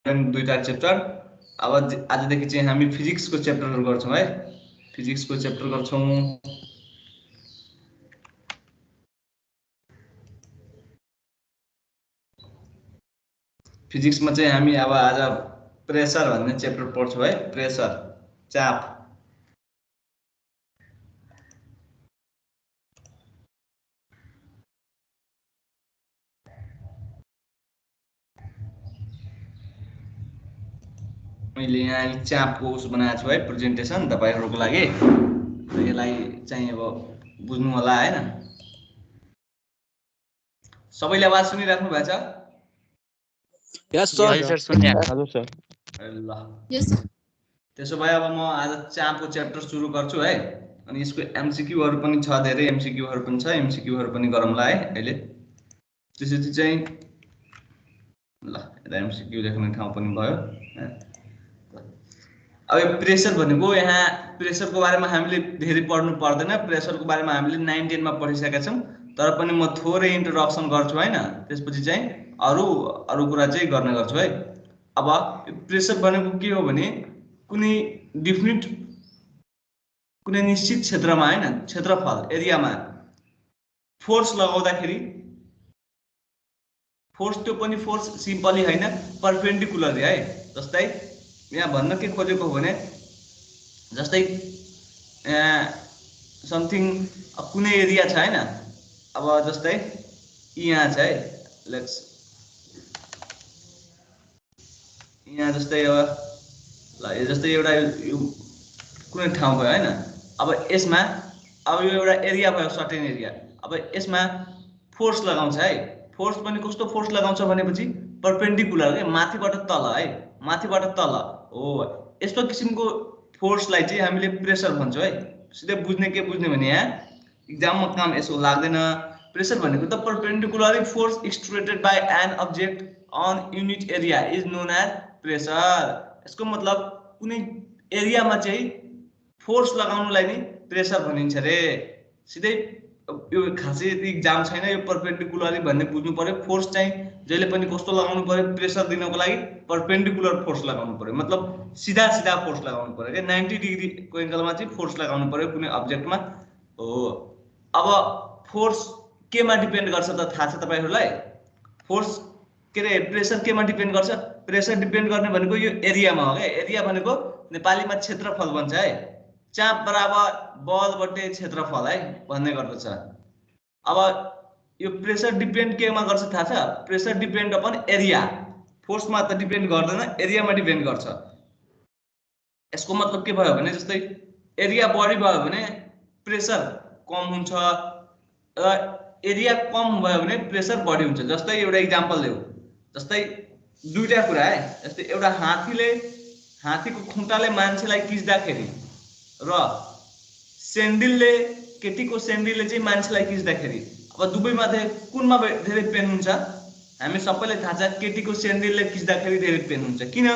दुईटा च्याप्टर। अब आजदेखि चाहिँ हामी फिजिक्सको च्याप्टरहरु गर्छौं है। फिजिक्सको च्याप्टर गर्छौं। फिजिक्समा चाहिँ हामी अब आज प्रेसर भन्ने च्याप्टर पढ्छौं है। प्रेसर, चाप। मैले यहाँ चापको उस बनाएको छु है, प्रेजेन्टेसन तपाईहरुको लागि। यसलाई चाहिँ अब बुझ्नु होला हैन। सबैले आवाज सुनिराख्नु भएको छ? यस सर सुनिराख्नु सर। ल यस सर। त्यसो भए अब म आज चापको च्याप्टर सुरु गर्छु है। अनि यसको एमसीक्यूहरु पनि छ, धेरै एमसीक्यूहरु पनि छ। एमसीक्यूहरु पनि गरौँला है अहिले। त्यसपछि चाहिँ ल यता एमसीक्यू लेख्ने ठाउँ पनि भयो। अब यो प्रेसर भनेको, यहाँ प्रेसरको बारेमा हामीले धेरै पढ्नु पर्दैन। प्रेसरको बारेमा हामीले 9 10 मा पढिसकेका छौं। तर पनि म थोरै इन्ट्रोडक्सन गर्छु हैन। त्यसपछि चाहिँ अरु कुरा चाहिँ गर्ने गर्छु है। अब प्रेसर भनेको के हो भने कुनै डिफिनिट, कुनै निश्चित क्षेत्रमा हैन, क्षेत्रफल एरियामा फोर्स लगाउँदाखेरि, फोर्स त्यो पनि फोर्स सिम्पली हैन, परपेन्डिकुलरली है। जस्तै यहाँ भन्न के खोजेको हो भने जस्तै समथिङ कुनै एरिया छ हैन। अब जस्तै यहाँ छ है, लेट्स यहाँ जस्तै ल यो जस्तै एउटा कुनै ठाउँ भयो हैन। अब यसमा अब यो एउटा एरिया भयो, सर्टेन एरिया। अब यसमा फोर्स लगाउँछ है। फोर्स पनि कस्तो फोर्स लगाउँछ भनेपछि परपेन्डिकुलर के, माथिबाट तल है, माथिबाट तल हो। यस्तो किसिमको फोर्सलाई चाहिँ हामीले प्रेसर भन्छौं है। सिधै बुझ्ने के बुझ्ने भने यहाँ एक्जाममा काम यसो लाग्दैन। प्रेसर भनेको त perpendicularly force exerted by an object on unit area is known as pressure. यसको मतलब कुनै एरियामा चाहिँ फोर्स लगाउनुलाई नै प्रेसर भनिन्छ रे। सिधै यो खासै एक्जाम छैन। यो परपेन्डिकुलरली भन्ने बुझ्नु पर्यो। फोर्स चाहिँ जहिले पनि कस्तो लगाउनु पर्यो, प्रेसर दिनको लागि परपेन्डिकुलर फोर्स लगाउनु पर्यो। मतलब सीधा सीधा फोर्स लगाउनु पर्यो के, 90 डिग्री को एंगलमा चाहिँ फोर्स लगाउनु पर्यो कुनै अब्जेक्टमा हो। अब फोर्स केमा डिपेन्ड गर्छ त थाहा छ तपाईहरुलाई? फोर्स के रे, प्रेसर केमा डिपेन्ड गर्छ? प्रेसर डिपेन्ड गर्ने भनेको यो एरियामा हो के। एरिया भनेको नेपालीमा क्षेत्रफल भन्छ है। चाप बराबर बल बटे क्षेत्रफल है भन्ने गर्दछ। अब यो प्रेसर डिपेन्ड केमा गर्छ थाहा छ? Pressure depend upon area. फोर्समा त डिपेन्ड गर्दैन, एरियामा डिपेन्ड गर्छ। यसको मतलब के भयो भने जस्तै एरिया बढी भयो भने प्रेसर कम हुन्छ, र एरिया कम भयो भने प्रेसर बढी हुन्छ। जस्तै एउटा एक्जाम्पल देऊ। जस्तै दुईटा कुरा है। जस्तै एउटा हात्तीको खुट्टाले मान्छेलाई किच्दाखेरि र सेन्डिलले, केटीको सेन्डिलले चाहिँ मान्छेलाई किच्दाखेरि, अब दुवैमा कुनमा धेरै पेन हुन्छ? हामी सबैलाई थाहा छ केटीको सेन्डिलले किच्दाखेरि धेरै पेन हुन्छ। किन?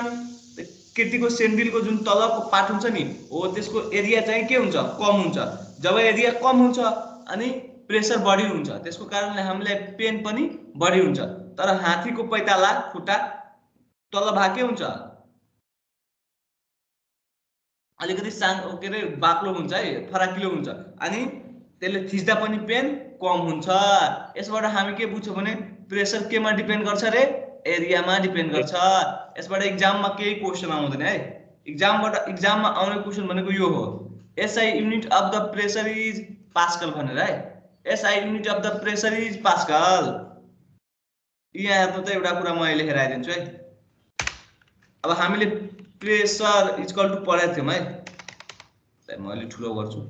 केटीको सेन्डिलको जुन तलको पार्ट हुन्छ नि हो, त्यसको एरिया चाहिँ के हुन्छ? कम हुन्छ। जब एरिया कम हुन्छ अनि प्रेसर बढी हुन्छ, त्यसको कारणले हामीलाई पेन पनि बढी हुन्छ। तर हात्तीको पैताला, खुट्टा तल भाग के हुन्छ? अलिकति सानो के रे बाक्लो हुन्छ है, फराकिलो हुन्छ। अनि त्यसले थिच्दा पनि पेन कम हुन्छ। यसबाट हामी के बुझ्छौं भने प्रेसर केमा डिपेन्ड गर्छ रे? एरियामा डिपेन्ड गर्छ। यसबाट एक्जाममा केही क्वेशन आउँदैन है। एक्जाममा आउने क्वेशन भनेको यो हो, SI unit of the pressure is pascal भनेर है। SI unit of the pressure is pascal. यहाँ हेर्नु त एउटा कुरा म अहिले हेराइदिन्छु है। अब हामीले प्रेसर इक्वल टु पढेको थियौं है। म अलि ठुलो गर्छु।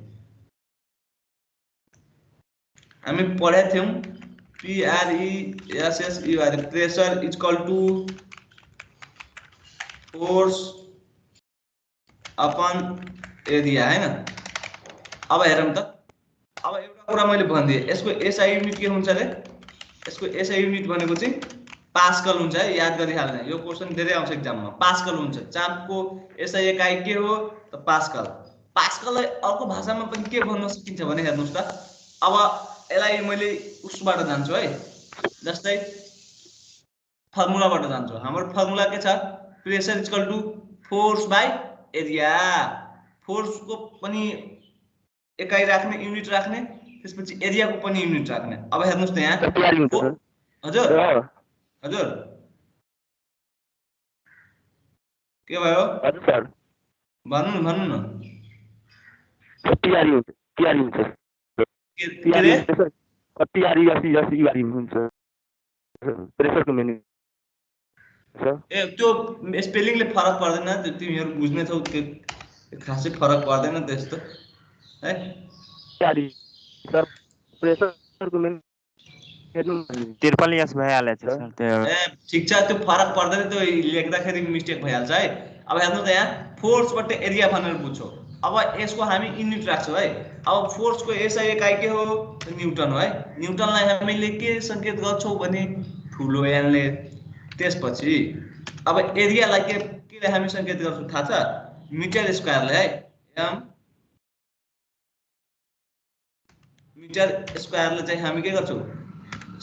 हामी पढेको थियौं PRESSUR, pressure equal to force upon area हैन। अब हेरौँ त। अब एउटा कुरा मैले भनिदिए, यसको एसआई युनिट के हुन्छ रे? यसको एसआई युनिट भनेको चाहिँ पास्कल हुन्छ है। याद गरिहाल्ने, यो क्वेशन धेरै आउँछ एक्जाममा। पास्कल हुन्छ। चापको एसआई एकाइ के हो त? पास्कल। पास्कललाई अर्को भाषामा पनि के भन्न सकिन्छ भने हेर्नुस् त। अब यसलाई मैले उसबाट जान्छु है। जस्तै फर्मुलाबाट जान्छु। हाम्रो फर्मुला के छ? Pressure equal to force by area. फोर्सको पनि एकाइ राख्ने, युनिट राख्ने, त्यसपछि एरियाको पनि युनिट राख्ने। अब हेर्नुस् त यहाँ हजुर हजुर के भयो? हजुर सर भन्नु न टिआरयु हुन्छ के रे? टिआरयु हुन्छ प्रेसरको मेन्यु सर। ए त्यो स्पेलिङले फरक पर्दैन, तिमीहरू बुझ्ने छौ, त्यो खासै फरक पर्दैन त्यस्तो है। टिआरयु सर प्रेसरको मेन्यु त्रिपल एस भइहाल्छ सर त्यो। ए ठिक छ, त्यो फरक पर्दैन, त्यो लेख्दाखेरि मिस्टेक भइहाल्छ है। अब हेर्नु त यहाँ फोर्सबाट एरिया भनेर बुझ्छौ। अब यसको हामी युनिट राख्छौँ है। अब फोर्सको एसआई एकाइ के हो? न्युटन हो है। न्युटनलाई हामीले के सङ्केत गर्छौँ भने ठुलो एनले। त्यसपछि अब एरियालाई के हामी सङ्केत गर्छौँ थाहा छ? मिटर स्क्वायरले है। एम मिटर स्क्वायरले चाहिँ हामी के गर्छौँ?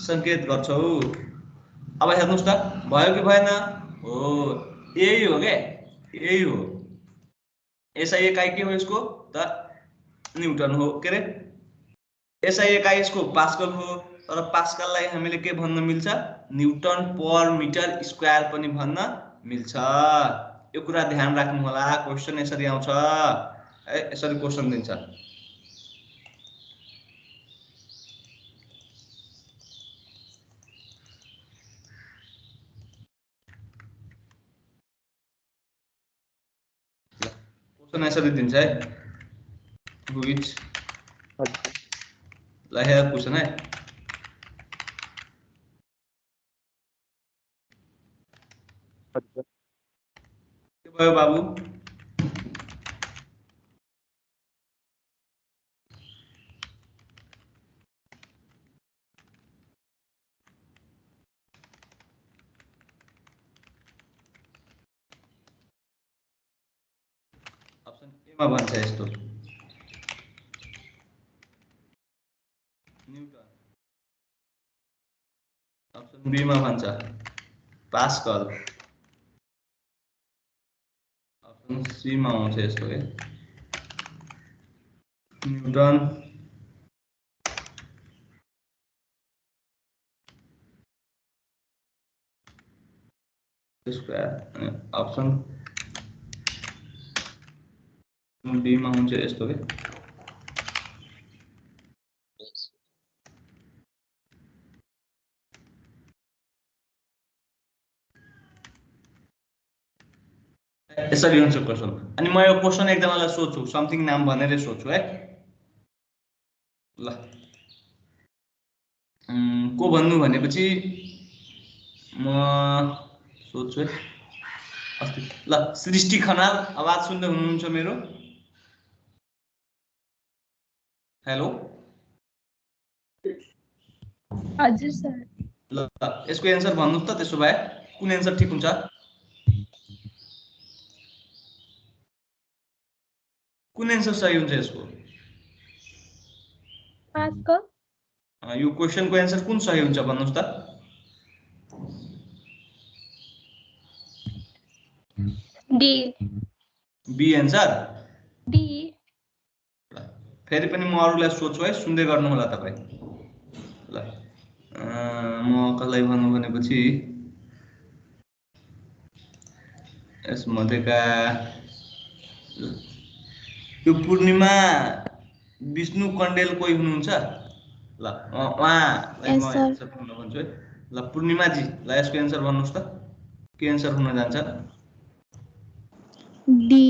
सङ्केत गर्छौँ। अब हेर्नुस् त भयो कि भएन? हो, यही हो क्या, यही हो। एसआई एकाइ के हो यसको? त न्युटन हो। के अरे एसआई एकाइ यसको पास्कल हो। तर पास्कललाई हामीले के भन्न मिल्छ? न्युटन पर मिटर स्क्वायर पनि भन्न मिल्छ। यो कुरा ध्यान राख्नु होला, क्वेसन यसरी आउँछ है, यसरी क्वेसन दिन्छ। क्वेसन यसरी दिन्छ है, which ल हेर क्वेसन है। के भयो बाबु? अप्सन ए मा भन्छ यस्तो न्युटन, अप्सन बी मा भन्छ पास्कल, अप्सन सी मा आउँछ यस्तो के न्युटन स्क्वायर, अप्सन बी मा हुन्छ यस्तो के। यसरी हुन्छ क्वेसन। अनि म यो क्वेसन एकजनालाई सोध्छु, समथिङ नाम भनेर सोध्छु है। ल को भन्नु भनेपछि म सोध्छु है। अस्ति ल सृष्टि खनाल, आवाज सुन्दै हुनुहुन्छ मेरो? हेलो हजुर सर। ल यसको एन्सर भन्नुस् त, त्यसो भए कुन एन्सर ठिक हुन्छ? कुन एन्सर सही हुन्छ यसको? पास्कल। यो क्वेसनको एन्सर कुन सही हुन्छ भन्नुस् त? डी। B answer? डी। फेरि पनि म अरूलाई सोध्छु है, सुन्दै गर्नु होला तपाईँ। ल म कसलाई भन्नु भनेपछि यसमध्येका यो पूर्णिमा विष्णु कण्डेल कोही हुनुहुन्छ? ल उहाँलाई म एन्सर भन्न भन्छु है। ल पूर्णिमाजी, ल यसको एन्सर भन्नुहोस् त, के एन्सर हुन जान्छ? डी।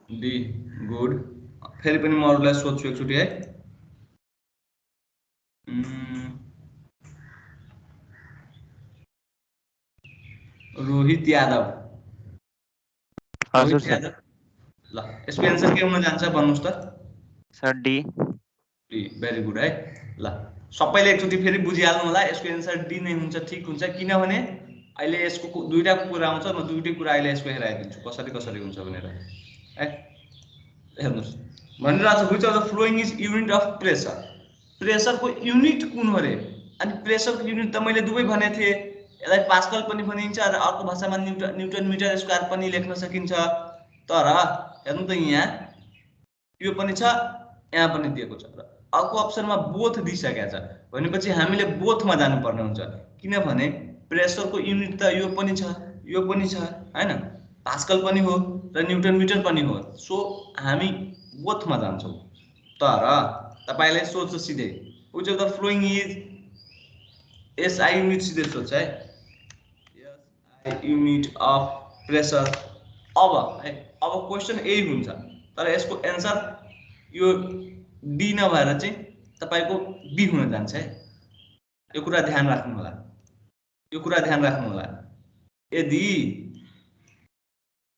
D, good. फेरि पनि म अरूलाई सोध्छु एकचोटि है। रोहित यादव। हजुर सर। ल यसको एन्सर के हुन जान्छ भन्नुहोस् त? Sir D. D, very good है। ल सबैले एकचोटि फेरि बुझिहाल्नु होला, यसको एन्सर डी नै हुन्छ, ठिक हुन्छ। किनभने अहिले यसको दुईटा कुरा आउँछ, म दुईटै कुरा अहिले यसको हेराइदिन्छु कसरी हुन्छ भनेर है। हेर्नुहोस् भनिरहेको छ, which of the following is unit of pressure. प्रेसरको युनिट कुन हो रे? अनि प्रेसरको युनिट त मैले दुवै भनेको थिएँ, यसलाई पास्कल पनि भनिन्छ र अर्को भाषामा न्युटन मिटर स्क्वायर पनि लेख्न सकिन्छ। तर हेर्नु त यहाँ यो पनि छ, यहाँ पनि दिएको छ र अर्को अप्सनमा बोथ दिइसकेको छ भनेपछि हामीले बोथमा जानुपर्ने हुन्छ, किनभने प्रेसरको युनिट त यो पनि छ हैन, पास्कल पनि हो र न्युटन मिटर पनि हो। सो हामी बोथमा जान्छौँ। तर तपाईले सोच्छ सिधै which of the flowing is SI unit सिधै सोच्छ है, SI युनिट अफ प्रेसर। अब क्वेशन यही हुन्छ, तर यसको एन्सर यो डी नभएर चाहिँ तपाईको बी हुन जान्छ है। यो कुरा ध्यान राख्नु होला। यदि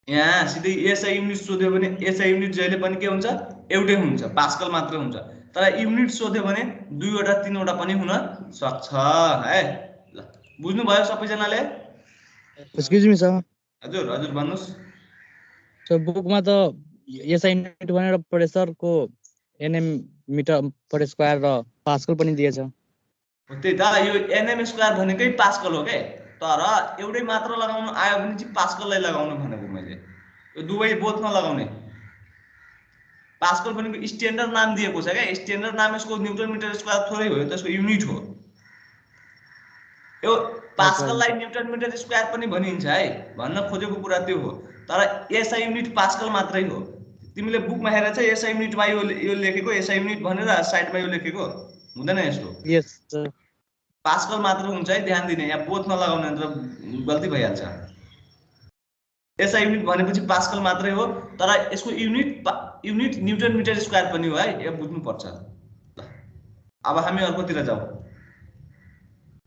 यहाँ सिधै एसआई युनिट सोध्यो भने एसआई युनिट जहिले पनि के हुन्छ, एउटै हुन्छ, पास्कल मात्र हुन्छ। तर युनिट सोध्यो भने 2 वटा 3 वटा पनि हुन सक्छ है। ल बुझ्नु भयो सबैजनाले? Excuse me sir. हजुर भन्नुस्। सो बुकमा त एसआई युनिट भनेर प्रेसर को एनएम मिटर पर स्क्वायर र पास्कल पनि दिएछ। त्यही त, यो एनएम स्क्वायर भनेकै पास्कल हो के, तर एउटै मात्र लगाउनु आयो भने चाहिँ पास्कललाई लगाउनु भनेको मैले। यो दुवै बोथमा लगाउने। पास्कल भनेको स्ट्यान्डर्ड नाम दिएको छ क्या, स्ट्यान्डर्ड नाम यसको न्युटन मिटर स्क्वायर थोरै हो, त्यसको युनिट हो। यो पास्कललाई न्युटन मिटर स्क्वायर पनि भनिन्छ है, भन्न खोजेको कुरा त्यो हो। तर एसआई युनिट पास्कल मात्रै हो। तिमीले बुकमा हेरेर चाहिँ एसआई युनिटमा यो लेखेको, एसआई युनिट भनेर साइडमा यो लेखेको हुँदैन यस्तो। यस सर। पास्कल मात्र हुन्छ है, ध्यान दिने। यहाँ बोथमा लगाउने त गल्ती भइहाल्छ। एसआई युनिट भनेपछि पास्कल मात्रै हो, तर यसको युनिट न्युटन मिटर स्क्वायर पनि हो है, यो बुझ्नुपर्छ। अब हामी अर्कोतिर जाउँ।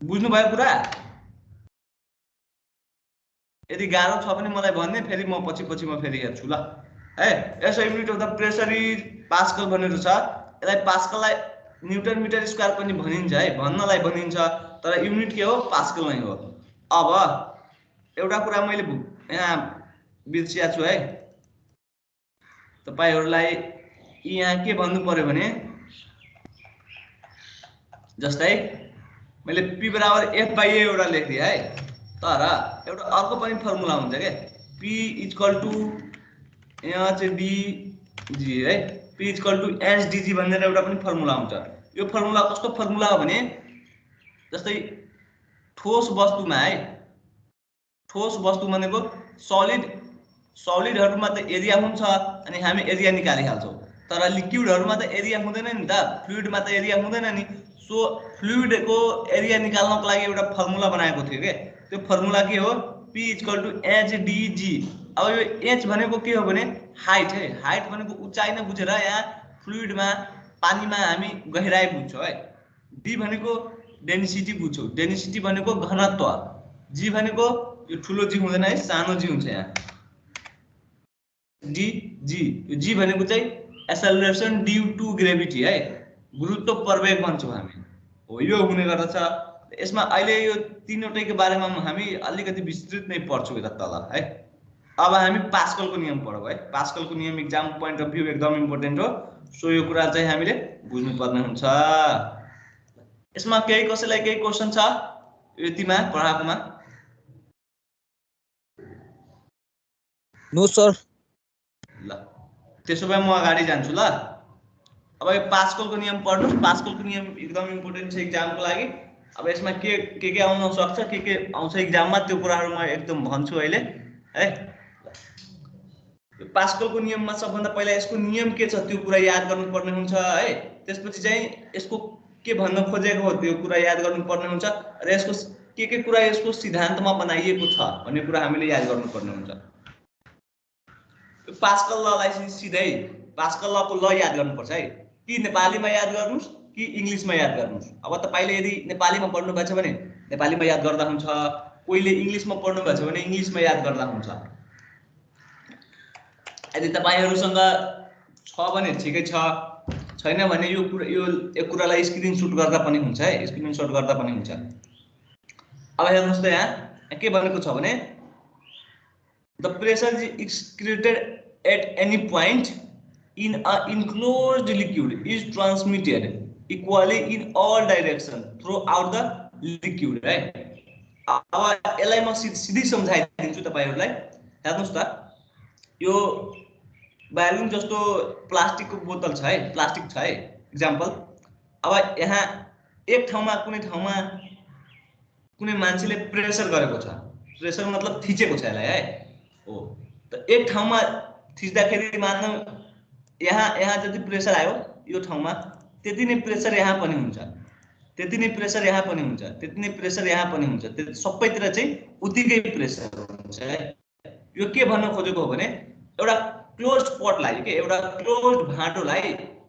बुझ्नु भयो कुरा? यदि गाह्रो छ भने मलाई भन्ने, फेरि म पछि म फेरि हेर्छु ल है। SI unit of the pressure is pascal भनेर छ। यसलाई पास्कललाई न्युटन मिटर स्क्वायर पनि भनिन्छ है, भन्नलाई भनिन्छ, तर युनिट के हो, पास्कल नै हो। अब एउटा कुरा मैले यहाँ बिर्सिया छु है, तपाईहरुलाई यहाँ के भन्नु पर्यो भने, जस्तै मैले P बराबर F बाई A एउटा लेखिदिए है, तर एउटा अर्को पनि फर्मुला हुन्छ के, P इक्वल टु यहाँ चाहिँ dg है, P इक्वल टु SdG भनेर एउटा पनि फर्मुला हुन्छ। यो फर्मुला कस्तो फर्मुला हो भने, जस्तै ठोस वस्तुमा है, ठोस वस्तु भनेको सलिडहरुमा त एरिया हुन्छ अनि हामी एरिया निकालिहाल्छौं, तर लिक्विडहरुमा त एरिया हुँदैन नि त, फ्लुइडमा त एरिया हुँदैन नि। सो फ्लुइडको एरिया निकाल्नको लागि एउटा फर्मुला बनाएको थियो के, त्यो फर्मुला के हो, P इक्वल टु HdG। अब यो H भनेको के हो भने हाइट है, हाइट भनेको उचाइ नै बुझेर यहाँ फ्लुइडमा पानीमा हामी गहिराई बुझ्छौं है। D भनेको डेन्सिटी बुझ्छौं, डेन्सिटी भनेको घनत्व, G भनेको यो ठुलो जी हुँदैन है, सानो जी हुन्छ यहाँ, G G भनेको चाहिँ एक्सेलरेसन ड्यू टु ग्रेभिटी है, गुरुत्व प्रवेग भन्छौं हामी हो, यो हुने गर्दछ। यसमा अहिले यो तीनवटैको बारेमा हामी अलिकति विस्तृत नै पढ्छौं यता तल है। अब हामी पास्कलको नियम पढौं है। पास्कलको नियम एक्जाम पोइन्ट अफ भ्यू एकदम इम्पोर्टेन्ट हो, सो यो कुरा चाहिँ हामीले बुझ्नु पर्ने हुन्छ। यसमा कसैलाई केही क्वेशन छ यतिमा पढाएकोमा? No sir. ल त्यसो भए म अगाडि जान्छु ल। अब यो पास्कलको नियम पढ्नुस्, पास्कलको नियम एकदम इम्पोर्टेन्ट छ एक्जामको लागि। अब यसमा के आउन सक्छ, के आउँछ एक्जाममा, त्यो कुराहरु म एकदम भन्छु अहिले है। पास्कलको नियममा सबभन्दा पहिला यसको नियम के छ त्यो कुरा याद गर्नुपर्ने हुन्छ है। त्यसपछि चाहिँ यसको के भन्न खोजेको हो त्यो कुरा याद गर्नुपर्ने हुन्छ र यसको के कुरा यसको सिद्धान्तमा बनाइएको छ भन्ने कुरा हामीले याद गर्नुपर्ने हुन्छ। पास्कल ललाई सिधै पास्कल लको ल याद गर्नुपर्छ है, कि नेपालीमा याद गर्नुस् कि इंग्लिशमा याद गर्नुस्। अब तपाईले यदि नेपालीमा पढ्नु भएको छ भने नेपालीमा याद गर्दा हुन्छ, कोहीले इंग्लिशमा पढ्नु भएको छ भने इंग्लिशमा याद गर्दा हुन्छ। यदि तपाईहरुसँग छ भने ठिकै छ, छैन भने यो कुरालाई स्क्रिनशट गर्दा पनि हुन्छ है, स्क्रिनशट गर्दा पनि हुन्छ। अब हेर्नुस् त यहाँ के भनेको छ भने, the pressure is excreted at any point in an enclosed liquid is transmitted equally in all directions throughout the liquid है। अब यसलाई म सिधै सम्झाइदिन्छु तपाईहरुलाई। हेर्नुस् त, यो बालुन जस्तो प्लास्टिकको बोतल छ है, प्लास्टिक छ है एक्जाम्पल। अब यहाँ एक ठाउँमा कुनै मान्छेले प्रेसर गरेको छ, प्रेसर मतलब थिचेको छ यसलाई है। हो त एक ठाउँमा थिच्दाखेरि मान्नु यहाँ जति प्रेसर आयो यो ठाउँमा त्यति नै प्रेसर यहाँ पनि हुन्छ, त्यति नै प्रेसर यहाँ पनि हुन्छ, त्यति नै प्रेसर यहाँ पनि हुन्छ, त्यो सबैतिर चाहिँ उतिकै प्रेसर हुन्छ है। यो के भन्न खोजेको हो भने एउटा क्लोज्ड पटलाई के एउटा क्लोज्ड भाँटोलाई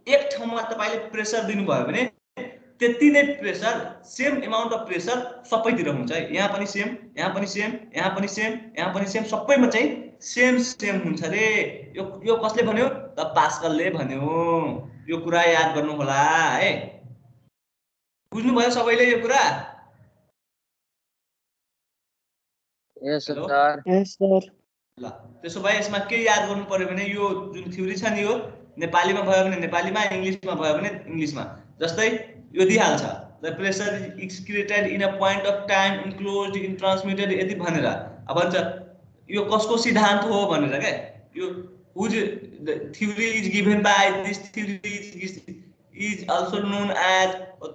एक ठाउँमा तपाईले प्रेसर दिनुभयो भने त्यति नै pressure, same amount of pressure सबैतिर हुन्छ है। यहाँ पनि सेम, यहाँ पनि सेम, यहाँ पनि सेम, यहाँ पनि सेम, सबैमा चाहिँ सेम हुन्छ रे। यो कसले भन्यो त पास्कलले भन्यो। यो कुरा याद गर्नु होला है। बुझ्नु भयो सबैले यो कुरा? यस हेलो? सर। यस सर। ल त्यसो भए यसमा के याद गर्नु पर्यो भने यो जुन थ्योरी छ नि यो नेपालीमा भयो भने नेपालीमा, इंग्लिशमा भयो भने इंग्लिशमा। जस्तै यो दिइहाल्छ the pressure is exerted in a point of time enclosed in transmitted यदि भनेर अब भन्छ यो कसको सिद्धान्त हो भनेर के। यो whose theory is given by this theory is also known as.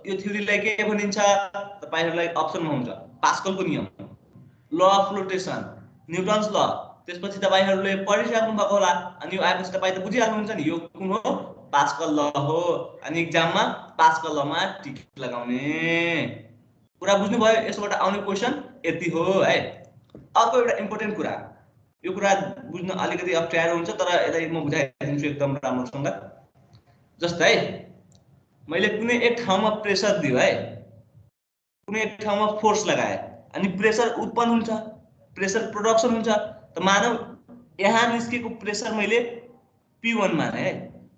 यो थ्योरीलाई के भनिन्छ तपाईहरुलाई अप्सनमा हुन्छ पास्कलको नियम, ल अफ फ्लोटेसन, न्यूटन्स ल। त्यसपछि तपाईहरुले पढिसक्नु भएको होला अनि यो आएपछि तपाई त बुझिहाल्नुहुन्छ नि यो कुन हो, पास्कल ल हो। अनि एक्जाममा पास्कल लमा टिक लगाउने। कुरा बुझ्नु भयो? यसबाट आउने क्वेशन यति हो है। अर्को एउटा इम्पोर्टेन्ट कुरा, यो कुरा बुझ्न अलिकति अप्ठ्यारो हुन्छ तर यसलाई म बुझाइदिन्छु एकदम राम्रोसँग। जस्तै मैले कुनै एक ठाउँमा प्रेसर दियो है, कुनै एक ठाउँमा फोर्स लगाए अनि प्रेसर उत्पन्न हुन्छ, प्रेसर प्रोडक्सन हुन्छ। त मानौ यहाँ निस्केको प्रेसर मैले P1 माने है,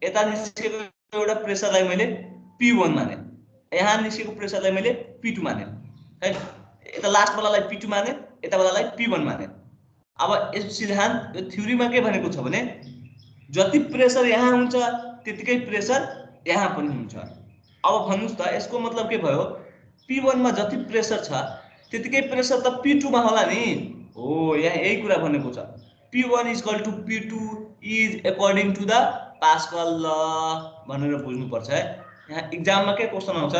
यता निस्केको एउटा प्रेसरलाई मैले P1 माने, यहाँ निस्केको प्रेसरलाई मैले P2 माने है। यता लास्ट वालालाई P2 माने, यता वालालाई P1 माने। अब यस सिद्धान्त यो थ्योरीमा के भनेको छ भने जति प्रेसर यहाँ हुन्छ त्यतिकै प्रेसर यहाँ पनि हुन्छ। अब भन्नुस् त यसको मतलब के भयो? P1 मा जति प्रेसर छ त्यतिकै प्रेसर त P2 मा होला नि। हो यहाँ यही कुरा भनेको छ। P1 is equal to P2 is according to the Pascal law भनेर बुझ्नु पर्छ है। यहाँ एक्जाममा के क्वेशन आउँछ?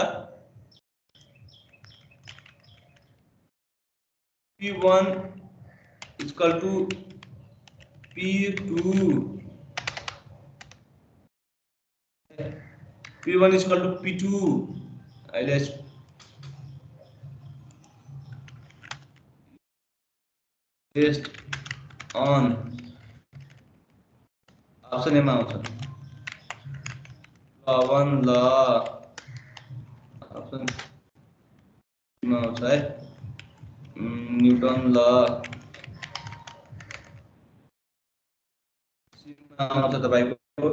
P1 is equal to P2, P1 is equal to P2 अहिले based on ऑप्सन एमा आउँछ ल1 ल, ऑप्सन मा आउँछ है न्यूटन ल, सीमा आउँछ तपाईको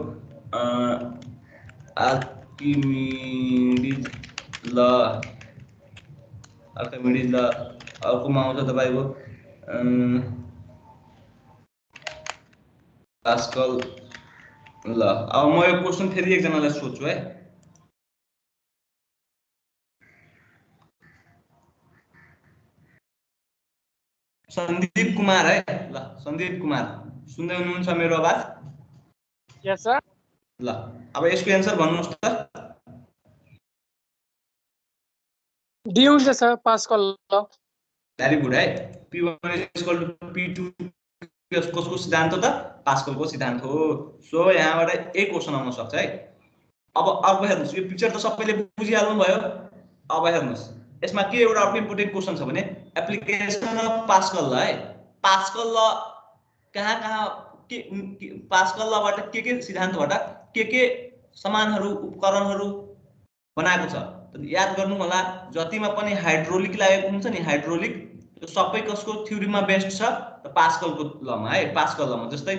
आर्किमिडीज ल, आर्किमिडीज ल। अर्कोमा आउँछ तपाईको पास्कल ल। अब म यो क्वेशन फेरि एकजनालाई सोध्छु है। सन्दीप कुमार है। ल सन्दीप कुमार सुन्दै हुनुहुन्छ मेरो आवाज? यस सर। ल अब यसको एन्सर भन्नुस् त। डी हुन्छ सर, पास्कल ल। भेरी गुड है। P1 is equal to P2 कसको सिद्धान्त हो त? पास्कलको सिद्धान्त हो। सो यहाँबाट एक क्वेशन आउन सक्छ है। अब अर्को हेर्नुस्, यो पिक्चर त सबैले बुझिहाल्नु भयो। अब हेर्नुस् यसमा के एउटा अर्को इम्पोर्टेन्ट क्वेशन छ भने एप्लिकेसन अफ पास्कल ल है। पास्कल ल कहाँ के पास्कल लबाट के सिद्धान्तबाट के सामानहरु उपकरणहरु बनाएको छ त याद गर्नु होला। जतिमा पनि हाइड्रोलिक लागेको हुन्छ नि, हाइड्रोलिक त्यो सबै कसको थ्योरीमा बेस्ड छ त? पास्कलको लमा है। पास्कल लमा जस्तै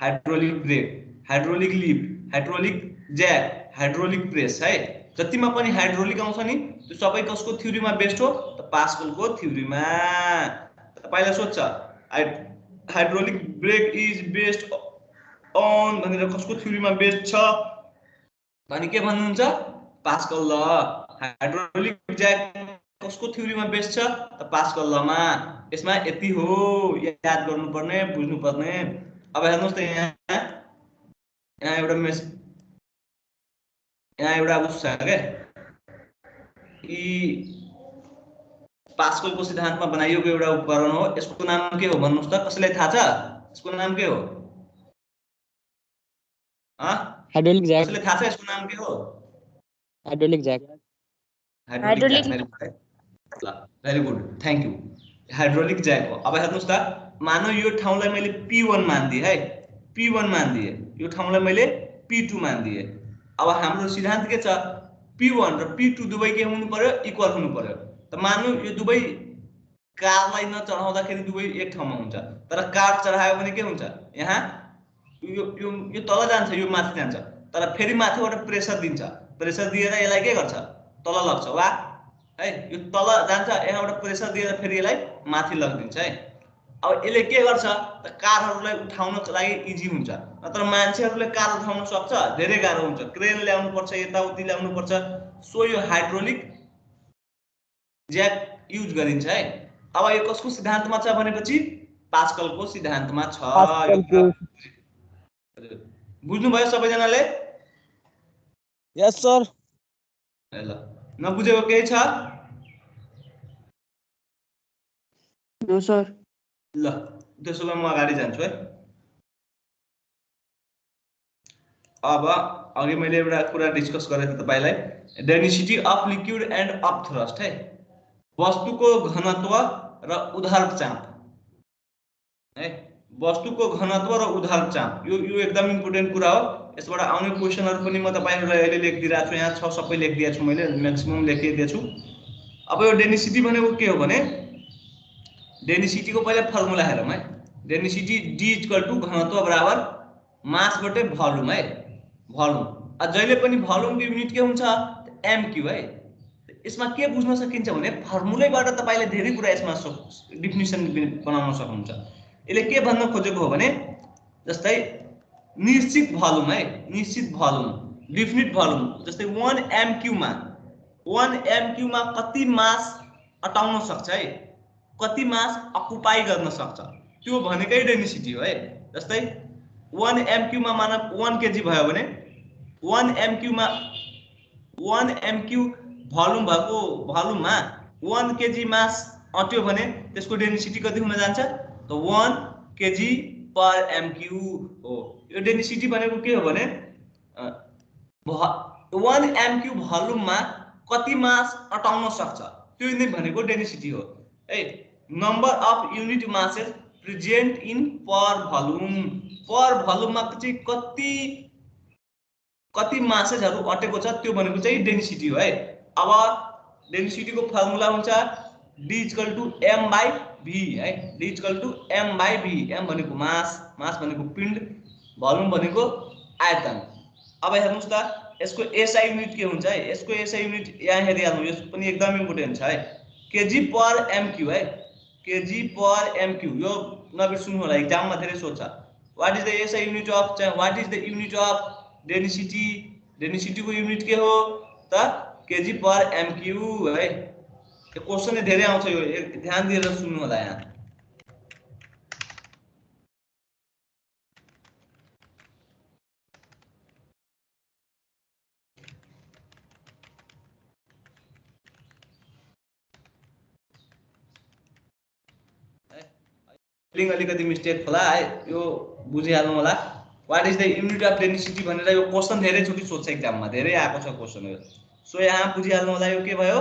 hydraulic brake, hydraulic lift, hydraulic jack, hydraulic press है। जतिमा पनि हाइड्रोलिक आउँछ नि त्यो सबै कसको थ्योरीमा बेस्ड हो त? पास्कलको थ्योरीमा। तपाईलाई सोध्छ hydraulic brake is based on भनेर कसको थ्योरीमा बेस्ड छ अनि के भन्नुहुन्छ? पास्कल ल। हाइड्रोलिक ज्याक कसको थ्योरीमा बेस छ त पास्कल लमा। यसमा यति हो याद गर्नुपर्ने बुझ्नुपर्ने। अब हेर्नुहोस् त यहाँ एउटा उस छ के कि पास्कलको सिद्धान्तमा बनाइएको एउटा उपकरण हो। यसको नाम के हो भन्नुहोस् त, कसैलाई थाहा छ यसको नाम के हो? Hydraulic jack. कसैलाई थाहा छ यसको नाम के हो? Hydraulic jack. Hydraulic very good, thank you. Hydraulic jack हो। अब हेर्नुहोस् त, मानौ यो ठाउँलाई मैले P1 मानिदिएँ है, P1 मानिदिएँ, यो ठाउँलाई मैले P2 मानिदिएँ। अब हाम्रो सिद्धान्त के छ, P1 र P2 दुवै के हुनु पर्यो? इक्वल हुनु पर्यो। त मान्नु यो दुवै कारलाई नचढाउँदाखेरि दुवै एक ठाउँमा हुन्छ, तर कार चढायो भने के हुन्छ? यहाँ यो तल जान्छ, यो माथि जान्छ, तर फेरि माथिबाट प्रेसर दिन्छ। प्रेसर दिएर यसलाई के गर्छ? तल लग्छ वा है, यो तल जान्छ, यहाँबाट प्रेसर दिएर फेरि यसलाई माथि लगिदिन्छ है। अब यसले के गर्छ त, कारहरूलाई उठाउनको लागि इजी हुन्छ। नत्र मान्छेहरूले कार उठाउन सक्छ? धेरै गाह्रो हुन्छ, क्रेन ल्याउनु पर्छ, यताउति ल्याउनु पर्छ। सो यो हाइड्रोलिक जैक युज गरिन्छ है। अब यो कसको सिद्धान्तमा छ भनेपछि पास्कलको सिद्धान्तमा छ। बुझ्नुभयो सबैजनाले? Yes sir. ल, नबुझेको केही छ? No sir. ल त्यसो भए म अगाडि जान्छु है। अब अघि मैले एउटा कुरा डिस्कस गरेको थिएँ तपाईलाई, density of liquid and of thrust है, वस्तुको घनत्व र उधार चाप है। वस्तुको घनत्व र उधार चाप यो एकदम इम्पोर्टेन्ट कुरा हो। यसबाट आउने क्वेशनहरु पनि म तपाईहरुलाई अहिले लेखिदिरहेको छु। यहाँ 6 सबै लेखिदिएको छु, मैले म्याक्सिमम लेखिदिएको छु। अब यो डेन्सिटी भनेको के हो भने, डेन्सिटी को पहिला फर्मुला हेरौँ है। डेन्सिटी D = घनत्व बराबर मास बटे भोल्युम है। भोल्युम जहिले पनि भोल्युमको युनिट के हुन्छ? MQ है। यसमा के बुझ्न सकिन्छ भने फर्मुलाबाट तपाईले धेरै कुरा यसमा डेफिनिसन बनाउन सक्नुहुन्छ। यसले के भन्न खोजेको हो भने, जस्तै निश्चित भोल्युम है, निश्चित भोल्युम, डेफिनिट भोल्युम, जस्तै 1 MQ मा कति मास अटाउन सक्छ है, कति मास अकुपाई गर्न सक्छ, त्यो भनेकै डेन्सिटी हो है। जस्तै 1 MQ मा मानव 1 kg भयो भने 1 MQ भोल्युम भएको भोल्युममा 1 kg मास अट्यो भने त्यसको डेन्सिटी कति हुन जान्छ? त 1 kg/MQ हो। यो डेन्सिटी भनेको के हो भने 1 MQ भोल्युममा कति मास अटाउन सक्छ, त्यो नै भनेको डेन्सिटी हो है। Number of unit masses present in per volume, per भोल्युममा चाहिँ कति मासेसहरु अटेको छ त्यो भनेको चाहिँ डेन्सिटी हो है। अब डेन्सिटी को फर्मुला हुन्छ D = m/v है। D = m/v। m भनेको मास, मास भनेको पिण्ड, भोल्युम भनेको आयतन। अब हेर्नुस् त, यसको SI युनिट के हुन्छ है? यसको SI युनिट यहाँ हेरिहाल्नु, यो पनि एकदम इम्पोर्टेन्ट छ है। kg/MQ है, kg/MQ। यो नबिर्सनु होला, एक्जाममा धेरै सोध्छ। What is the SI unit of, what is the unit of density? Density को युनिट के हो त? kg/MQ है। यो क्वेशन धेरै आउँछ, यो ध्यान दिएर सुन्नु होला यहाँ। अलिकति मिस्टेक होला है, यो बुझिहाल्नु होला। What is the unit of density भनेर यो क्वेशन धेरै चोटि सोध्छ एक्जाममा, धेरै आएको छ क्वेशन यो। सो यहाँ बुझिहाल्नु होला, यो के भयो?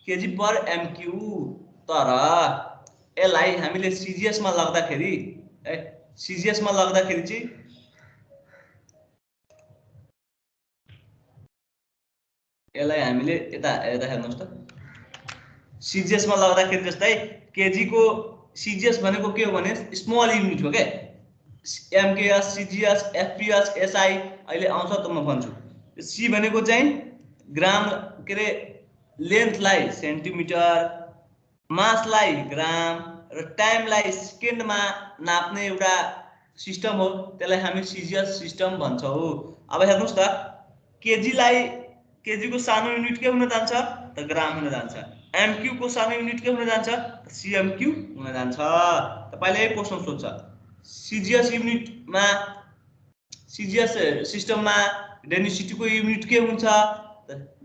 kg/MQ। तर यसलाई हामीले CGS मा लग्दाखेरि है, CGS मा लग्दाखेरि चाहिँ यसलाई हामीले यता हेर्नुस् त, CGS मा लग्दाखेरि जस्तै kg को CGS भनेको के हो भने स्मल युनिट हो के। MKS, CGS, FPS, SI अहिले आउँछ त म भन्छु। C भनेको चाहिँ ग्राम के रे, लेन्थलाई सेन्टिमिटर, मासलाई ग्राम र टाइमलाई सेकेन्डमा नाप्ने एउटा सिस्टम हो। त्यसलाई हामी CGS सिस्टम भन्छौँ। अब हेर्नुस् त, केजी को सानो युनिट के हुन जान्छ त? ग्राम हुन जान्छ। एमक्यू को सानो युनिट के हुन जान्छ सीएमक्यू हुन जान्छ तपाईले एक क्वेशन सोध्छ सीजीएस युनिटमा सीजीएस सिस्टममा डेन्सिटी को युनिट के हुन्छ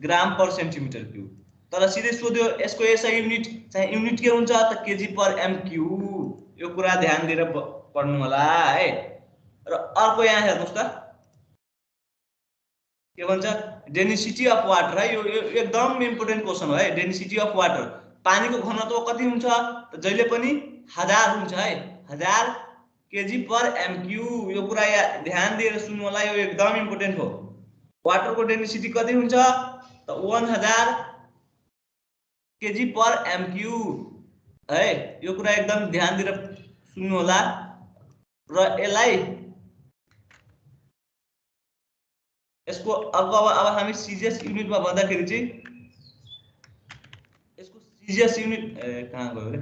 ग्राम पर सेन्टिमिटर क्यूब तर सिधै सोध्यो यसको एसआई युनिट चाहिँ युनिट के हुन्छ त केजी पर एमक्यू यो कुरा ध्यान दिएर पढ्नु होला है र अर्को यहाँ हेर्नुस् त के भन्छ डेन्सिटी अफ वाटर है यो एकदम इम्पोर्टेन्ट क्वेशन हो है डेन्सिटी अफ वाटर पानीको घनत्व कति हुन्छ त जहिले पनि 1000 हुन्छ है 1000 केजी पर एमक्यू यो कुरा ध्यान दिएर सुन्नु होला यो एकदम इम्पोर्टेन्ट हो वाटरको डेन्सिटी कति हुन्छ त 1000 केजी पर एमक्यू है यो कुरा एकदम ध्यान दिएर सुन्नु होला र यसलाई यसको अब हामी सीजीएस युनिटमा भन्दाखेरि चाहिँ यसको सीजीएस युनिट कहाँ गयो रे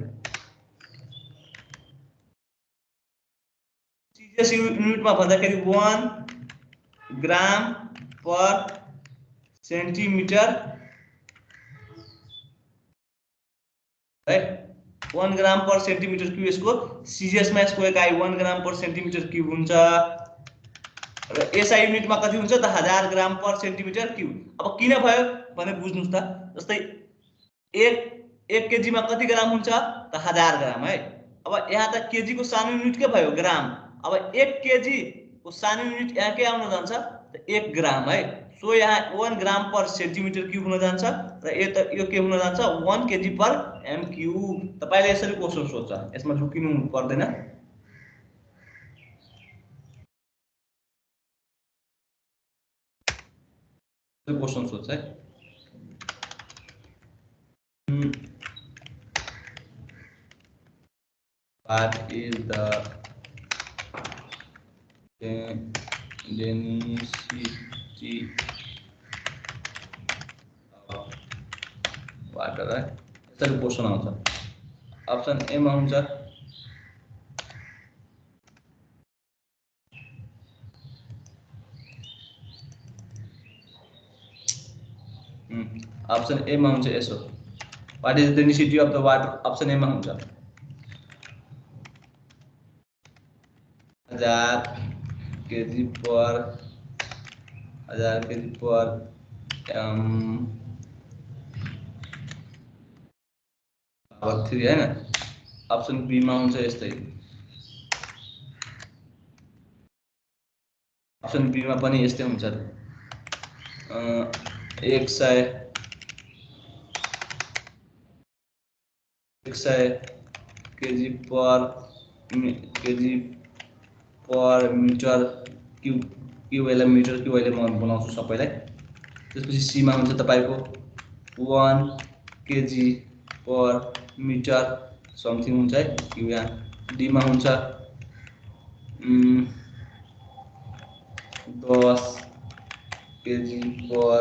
सीजीएस युनिटमा भन्दाखेरि 1 ग्राम पर सेन्टिमिटर है 1 ग्राम पर सेन्टिमिटर क्यूब यसको सीजीएस मा यसको एकाइ 1 ग्राम पर सेन्टिमिटर क्यूब हुन्छ र एसआई युनिटमा कति हुन्छ त 1000 ग्राम पर सेन्टिमिटर क्यूब अब किन भयो भने बुझ्नुस् त जस्तै 1 केजी मा कति ग्राम हुन्छ त 1000 ग्राम है अब यहाँ त केजी को सानो युनिट के भयो ग्राम अब 1 केजी को सानो युनिट यहाँ के आउन जान्छ त 1 ग्राम है सो यहाँ 1 ग्राम पर सेन्टिमिटर क्यूब हुन जान्छ र यो के हुन जान्छ 1 केजी पर एम क्यूब तपाईले यसरी क्वेशन सोध्छ यसमा झुकिनु पर्दैन क्वेशन सोध्छ है what is the density of water है यसरी क्वेशन आउँछ अप्सन ए मा हुन्छ अप्सन ए मा हुन्छ यसो what is the density of the water option A मा हुन्छ 1000 केजी पर पावर 3 हैन अप्सन बी मा हुन्छ यस्तै अप्सन बी मा पनि यस्तै हुन्छ 100 केजी पर मिटर क्यूब यसलाई मिटर क्यूब अहिले म बनाउँछु सबैलाई त्यसपछि सी मा हुन्छ तपाईको 1 केजी पर मिटर समथिङ हुन्छ है क्यूब यहाँ डी मा हुन्छ 10 केजी पर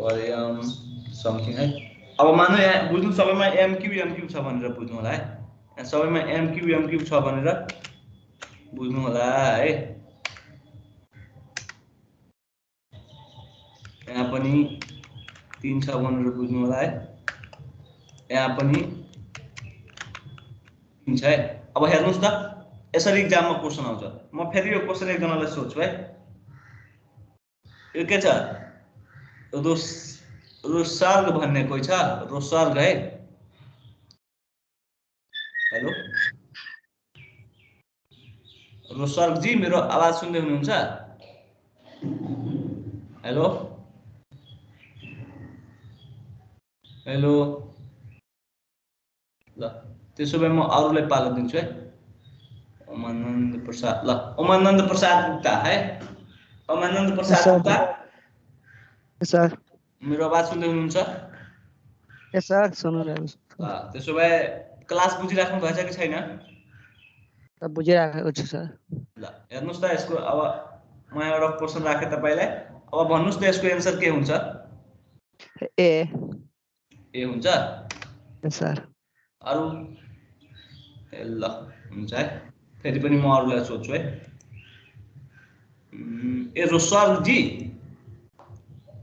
एम समथिङ है अब मान्नु यहाँ बुझ्नु सबैमा एम क्यूब छ भनेर बुझ्नु होला है यहाँ सबैमा एम क्यूब छ भनेर बुझ्नु होला है यहाँ पनि 3 छ भनेर बुझ्नु होला है यहाँ पनि 3 छ है अब हेर्नुस् त यसरी एक्जाममा क्वेशन आउँछ म फेरि यो क्वेशन एकजनालाई सोध्छु है यो के छ रोसर्ग भन्ने कोही छ रोसर्ग है हेलो रोसर्ग जी मेरो आवाज सुन्दै हुनुहुन्छ हेलो हेलो ल त्यसो भए म अरूलाई पालो दिन्छु है उमानन्द प्रसाद ल उमानन्द प्रसाद गुप्ता है उमानन्द प्रसाद गुप्ता सर मेरो आवाज सुन्दै हुनुहुन्छ यस सर सुनिरहेको छु त्यसो भए क्लास बुझिराख्नु भएछ कि छैन बुझिराखेको छु सर ल हेर्नुस् त यसको अब म एउटा क्वेशन राखे तपाईलाई अब भन्नुस् त यसको आन्सर के हुन्छ ए हुन्छ यस सर अरु ल हुन्छ है फेरि पनि म अरूलाई सोध्छु है ए रोसर्ग जी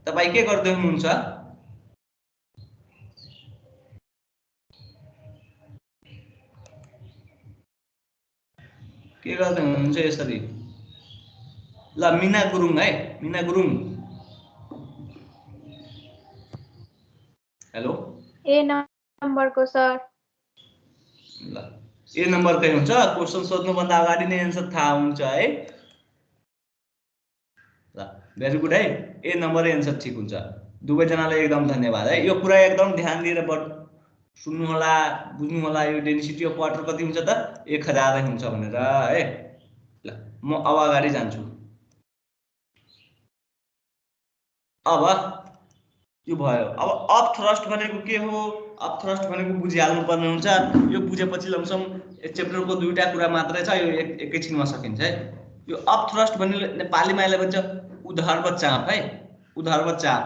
तपाई के गर्दै हुनुहुन्छ के गर्दै हुनुहुन्छ यसरी? ल मिना गुरुङ है, मिना गुरुङ। हेलो A नम्बरको सर। ल ए नम्बरकै हुन्छ। क्वेसन सोध्नुभन्दा अगाडि नै एन्सर थाहा हुन्छ है। ल भेरी गुड है, ए नम्बर एन्सर ठिक हुन्छ। दुवैजनालाई एकदम धन्यवाद है। यो कुरा एकदम ध्यान दिएर सुन्नु होला, बुझ्नु होला। यो डेन्सिटी अफ वाटर कति हुन्छ त? 1000 हुन्छ भनेर है। ल म अब अगाडि जान्छु। अब यो भयो। अब अप थ्रस्ट भनेको के हो? अप थ्रस्ट भनेको बुझिहाल्नु पर्ने हुन्छ। यो बुझेपछि लमसम च्याप्टरको दुईटा कुरा मात्रै छ, यो एकैछिनमा सकिन्छ है। यो अप थ्रस्ट भन्ने नेपालीमा यसलाई भन्छ उधर्व चाप है, उधर्व चाप।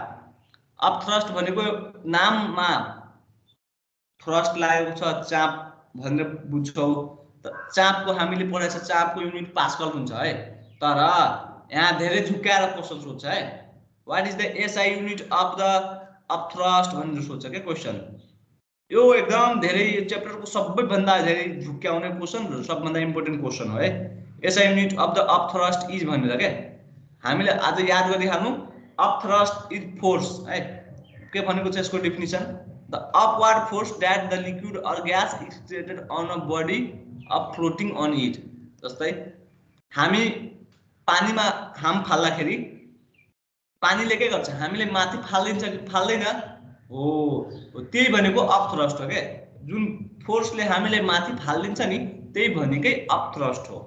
अप थ्रस्ट भनेको नाममा थ्रस्ट लागेको छ, चाप भनेर बुझ्छौ। चापको हामीले पढेको छ, चापको युनिट पास्कल हुन्छ है। तर यहाँ धेरै झुक्क्याएर क्वेसन सोध्छ है। What is the SI unit of the up thrust भनेर सोध्छ के क्वेसन। यो एकदम धेरै च्याप्टरको सबैभन्दा धेरै झुक्क्याउने क्वेसन र सबभन्दा इम्पोर्टेन्ट क्वेसन हो है। SI unit of the up thrust is भनेर के हामीले आज याद गरिहाल्नु। अप थ्रस्ट इज फोर्स है। के भनेको छ यसको definition? The upward force that the liquid or gas is created on a body of floating on it। जस्तै हामी पानीमा हाम फाल्दाखेरि पानीले के गर्छ? हामीले माथि फाल्दिन्छ कि फाल्दैन? हो, त्यही भनेको अप थ्रस्ट हो के। जुन फोर्सले हामीले माथि फाल्दिन्छ नि त्यही भनेकै अप थ्रस्ट हो।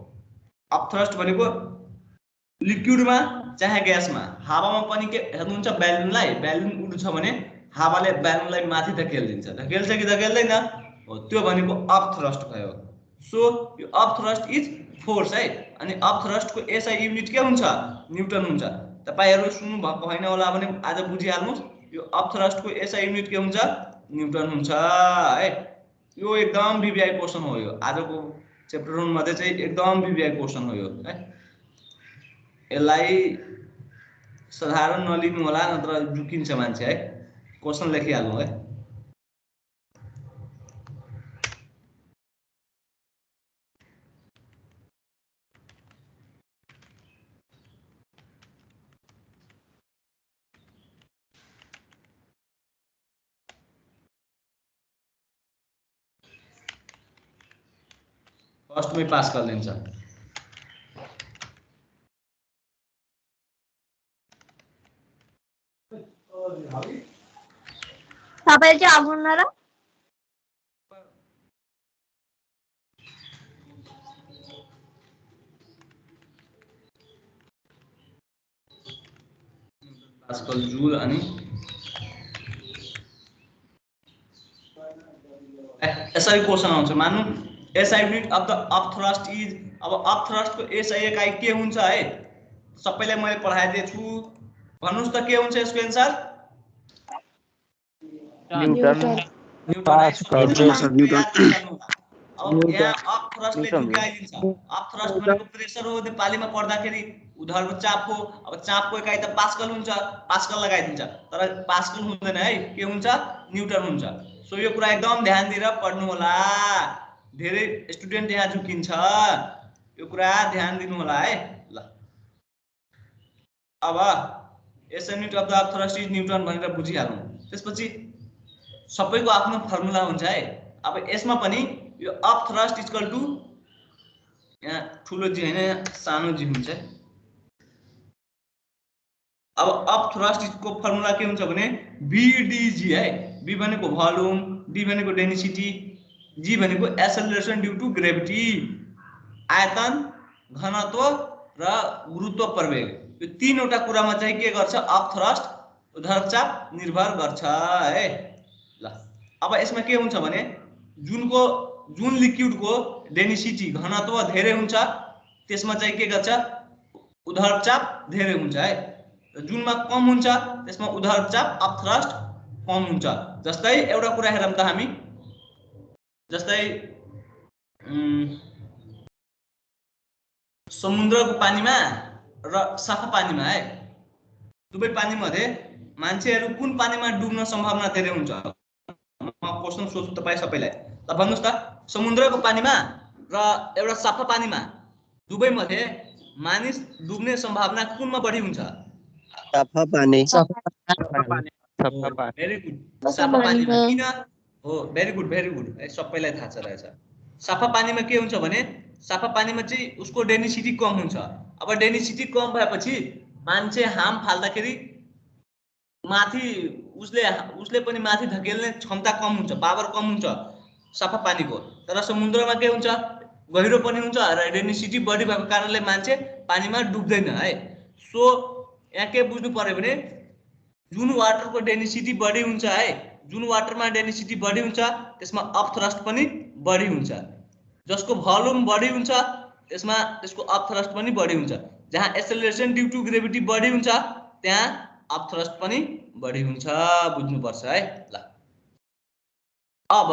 अप थ्रस्ट भनेको लिक्विडमा चाहे ग्यासमा, हावामा पनि के हेर्नुहुन्छ ब्यालुनलाई, ब्यालुन उड्छ भने हावाले ब्यालुनलाई माथि धकेल्दिन्छ, धकेल्छ कि धकेल्दैन? हो, त्यो भनेको अप थ्रस्ट भयो। सो यो अप थ्रस्ट इज फोर्स है। अनि अप थ्रस्टको एसआई युनिट के हुन्छ? न्युटन हुन्छ। तपाईहरु सुन्नु भएको होइन होला भने आज बुझिहाल्नुस्। यो अप थ्रस्टको एसआई युनिट के हुन्छ? न्युटन हुन्छ है। यो एकदम बीबीआई क्वेसन हो। यो आजको च्याप्टर 1 मध्ये चाहिँ एकदम बीबीआई क्वेसन हो यो है। यसलाई साधारण नलिनु होला, नत्र झुकिन्छ मान्छे है। क्वेसन लेखिहाल्नु है। फर्स्ट में पास कर दिन्छ। तपाईले चाहिँ आउनु र? पास्कल जूल अनि एसआई क्वेसन आउँछ। मान्नु SI unit of the up thrust is. अब अप थ्रस्ट को एसआई एकाइ के हुन्छ है? सबैलाई मैले पढाइदिएको छु। भन्नुस् त के हुन्छ यसको आन्सर? न्यूटन। Pascal Newton. अब यहाँ अप थ्रस्टले झुकाइदिन्छ। अप थ्रस्ट भनेको प्रेसर हो, नेपालीमा पढ्दाखेरि उधर्व चाप हो। अब चापको एकाइ त पास्कल हुन्छ, पास्कल लगाइदिन्छ। तर पास्कल हुँदैन है, के हुन्छ? न्यूटन हुन्छ। सो यो कुरा एकदम ध्यान दिएर पढ्नु होला। धेरै स्टुडेन्ट यहाँ झुकिन्छ, यो कुरा ध्यान दिनु होला है। ल अब SI unit of the up thrust is Newton भनेर बुझिहाल्नु। त्यसपछि सबैको आफ्नो फर्मुला हुन्छ है। अब यसमा पनि यो अप थ्रस्ट इक्वल टु, यहाँ ठुलो जी हैन सानो जी हुन्छ। अब अप थ्रस्ट को फर्मुला के हुन्छ भने बीडीजी है। बी भनेको भोल्युम, डी भनेको डेन्सिटी, जी भनेको एक्सेलरेसन ड्यू टु ग्रेभिटी, आयतन, घनत्व र गुरुत्व प्रवेग। यो तीनवटा कुरामा चाहिँ के गर्छ? अप थ्रस्ट उधर्व चाप निर्भर गर्छ है। ल अब यसमा के हुन्छ भने जुन लिक्विडको डेन्सिटी घनत्व धेरै हुन्छ त्यसमा चाहिँ के गर्छ? उधर्व चाप धेरै हुन्छ है। जुनमा कम हुन्छ त्यसमा उधर्व चाप अप थ्रस्ट कम हुन्छ। जस्तै एउटा कुरा हेरौँ त हामी, जस्तै समुद्रको पानीमा र सफा पानीमा है, दुवै पानीमध्ये मान्छेहरू कुन पानीमा डुब्न सम्भावना धेरै हुन्छ? म क्वेसन सोध्छु तपाई सबैलाई। ल भन्नुस् त, समुद्रको पानीमा र एउटा सफा पानीमा डुबैमध्ये मानिस डुब्ने सम्भावना कुनमा बढी हुन्छ? सफा पानी सफा पानी भेरी गुड। सफा पानीमा किन हो? भेरी गुड है, सबैलाई थाहा छ रहेछ। सफा पानीमा के हुन्छ भने सफा पानीमा चाहिँ उसको डेन्सिटी कम हुन्छ। अब डेन्सिटी कम भएपछि मान्छे हाम फाल्दाखेरि माथि उसले पनि माथि धकेल्ने क्षमता कम हुन्छ, पावर कम हुन्छ सफा पानीको। तर समुद्रमा के हुन्छ? गहिरो पनि हुन्छ र डेन्सिटी बढी भएको कारणले मान्छे पानीमा डुब्दैन है। सो यहाँ के बुझ्नु पर्यो भने जुन वाटरको डेन्सिटी बढी हुन्छ है, जुन वाटरमा डेन्सिटी बढी हुन्छ त्यसमा अप थ्रस्ट पनि बढी हुन्छ। जसको भोल्युम बढी हुन्छ त्यसको अप थ्रस्ट पनि बढी हुन्छ। जहाँ एक्सेलरेसन ड्यू टु ग्रेभिटी बढी हुन्छ त्यहाँ अप थ्रस्ट पनि बढी हुन्छ, बुझ्नुपर्छ है। ल अब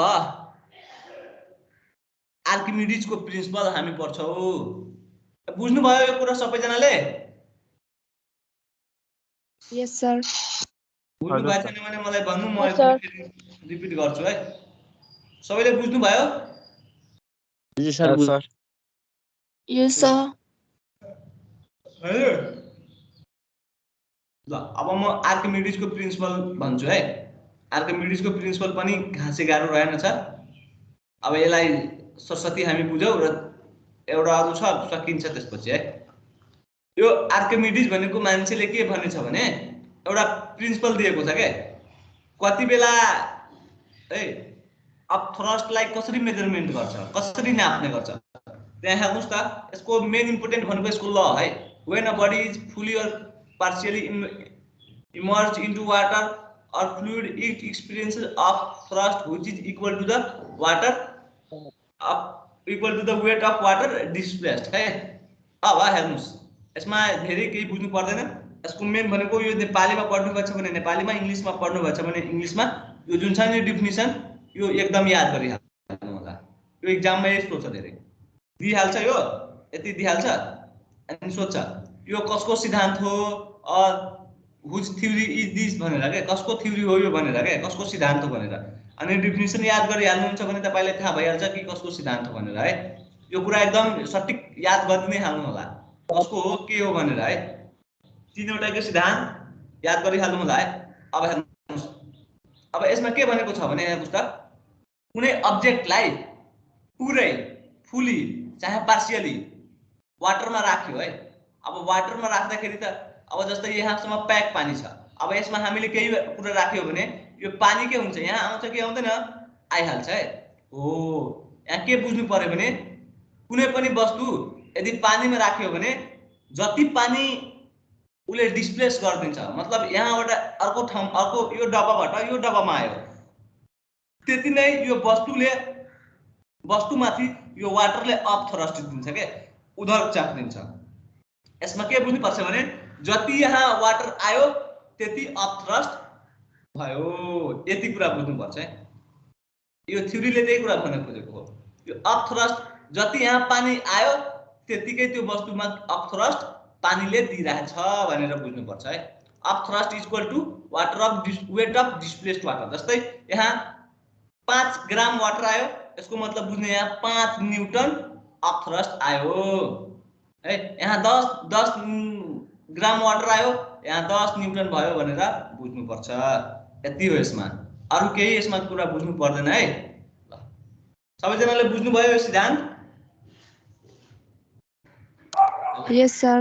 आर्किमिडीजको प्रिन्सिपल हामी पढ्छौँ। बुझ्नुभयो यो कुरा सबैजनाले? Yes sir. बुझ्नु भएको छैन भने मलाई भन्नु, म एकचोटि रिपिट गर्छु है। सबैले बुझ्नुभयो? जी सर। यस सर। ल अब म आर्किमिडीजको प्रिन्सिपल भन्छु है। आर्किमिडीजको प्रिन्सिपल पनि खासै गाह्रो रहेनछ। अब यसलाई सरस्वती हामी बुझौँ र एउटा अरू छ सकिन्छ त्यसपछि है। यो आर्किमिडीज भनेको मान्छेले के भनेछ भने एउटा प्रिन्सिपल दिएको छ के कति बेला है अप थ्रस्टलाई कसरी मेजरमेन्ट गर्छ, कसरी नाप्ने गर्छ त्यहाँ हेर्नुस् त। यसको मेन इम्पोर्टेन्ट भनेको यसको ल है। व्हेन अ बडी इज फुली और partially immersed into water or fluid, it experiences of thrust which is equal to the water equal to the weight of water displaced है। अब हेर्नुस् यसमा धेरै केही बुझ्नु पर्दैन। यसको मेन भनेको यो नेपालीमा पढ्नु भएको छ भने नेपालीमा, इङ्ग्लिसमा पढ्नु भएको छ भने इङ्ग्लिसमा। यो जुन छ नि डेफिनिसन यो एकदम याद गरिहाल्नु होला। यो एक्जाममा यस्तो छ, धेरै दिइहाल्छ, यो यति दिइहाल्छ अनि सोध्छ यो कसको सिद्धान्त हो, हुज थ्योरी इज दिस भनेर के, कसको थ्योरी हो यो भनेर के, कसको सिद्धान्त हो भनेर। अनि डेफिनिसन याद गरिहाल्नुहुन्छ भने तपाईँलाई थाहा भइहाल्छ कि कसको सिद्धान्त हो भनेर है। यो कुरा एकदम सठिक याद गरिदिनै हाल्नु होला, कसको हो के हो भनेर है। तीनवटाको सिद्धान्त याद गरिहाल्नु होला है। अब हेर्नुहोस्, अब यसमा के भनेको छ भने हेर्नुहोस् त, कुनै अब्जेक्टलाई पुरै फुली चाहे पार्सियली वाटरमा राख्यो है। अब वाटरमा राख्दाखेरि त अब जस्तै यहाँसम्म प्याक पानी छ। अब यसमा हामीले केही कुरा राख्यो भने यो पानी के हुन्छ, यहाँ आउँछ कि आउँदैन, आइहाल्छ है। हो यहाँ के बुझ्नु पर्यो भने कुनै पनि वस्तु यदि पानीमा राख्यो भने जति पानी उसले डिस्प्लेस गरिदिन्छ, मतलब यहाँबाट अर्को ठाउँ अर्को यो डब्बाबाट यो डब्बामा आयो, त्यति नै यो वस्तुमाथि यो वाटरले अप थ्रस्ट दिन्छ के, उधर चाप दिन्छ। यसमा के बुझ्नुपर्छ भने जति यहाँ वाटर आयो त्यति अप थ्रस्ट भयो, यति कुरा बुझ्नुपर्छ है। यो थ्योरीले त्यही कुरा भन्न खोजेको हो। यो अप थ्रस्ट जति यहाँ पानी आयो त्यतिकै त्यो वस्तुमा अप थ्रस्ट पानीले दिइरहेछ भनेर बुझ्नुपर्छ है। Upthrust is equal to water of weight of displaced water. जस्तै यहाँ 5 ग्राम वाटर आयो, यसको मतलब बुझ्ने यहाँ 5 न्यूटन अप थ्रस्ट आयो है। यहाँ 10 ग्राम वाटर आयो, यहाँ 10 न्यूटन भयो भनेर बुझ्नुपर्छ। यति हो यसमा, अरू केही यसमा कुरा बुझ्नु पर्दैन है। ल सबैजनाले बुझ्नुभयो यो सिद्धान्त? यस सर।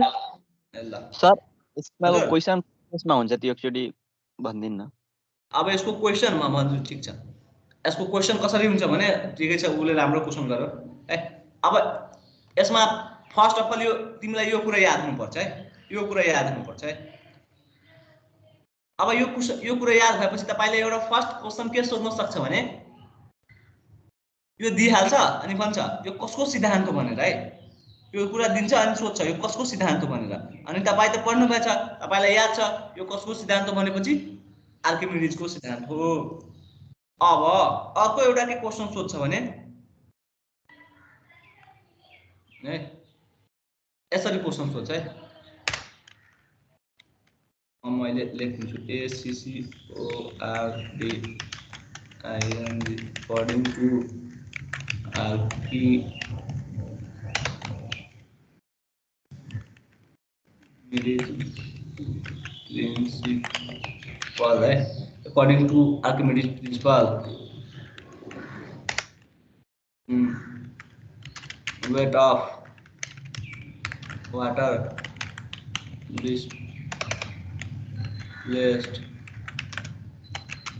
ल सर यसमा अब क्वेशन त्यसमा हुन्छ त्यो एकचोटी भनिदिनु न। अब यसको क्वेशन म भन्छु, ठीक छ। यसको क्वेशन कसरी हुन्छ भने ठिकै छ, उसले राम्रो क्वेशन गर्यो है। अब यसमा फर्स्ट अफ अल यो तिमीलाई यो कुरा याद हुनुपर्छ है, यो कुरा याद हुनुपर्छ है। अब यो कुरा याद भएपछि तपाईले एउटा फर्स्ट क्वेशन के सोध्न सक्छ भने यो दिइहाल्छ अनि भन्छ यो कसको सिद्धान्त हो भनेर है। यो कुरा दिन्छ अनि सोध्छ यो कसको सिद्धान्त हो भनेर। अनि तपाई त पढ्नु भएछ, तपाईलाई याद छ यो कसको सिद्धान्त हो भनेपछि आर्किमिडीजको सिद्धान्त हो। अब अर्को एउटा के क्वेशन सोध्छ भने यसरी क्वेशन सोध्छ है। मैले लेख्छु ACCORDING according to principle, right? According to Archimedes principle, weight of water displaced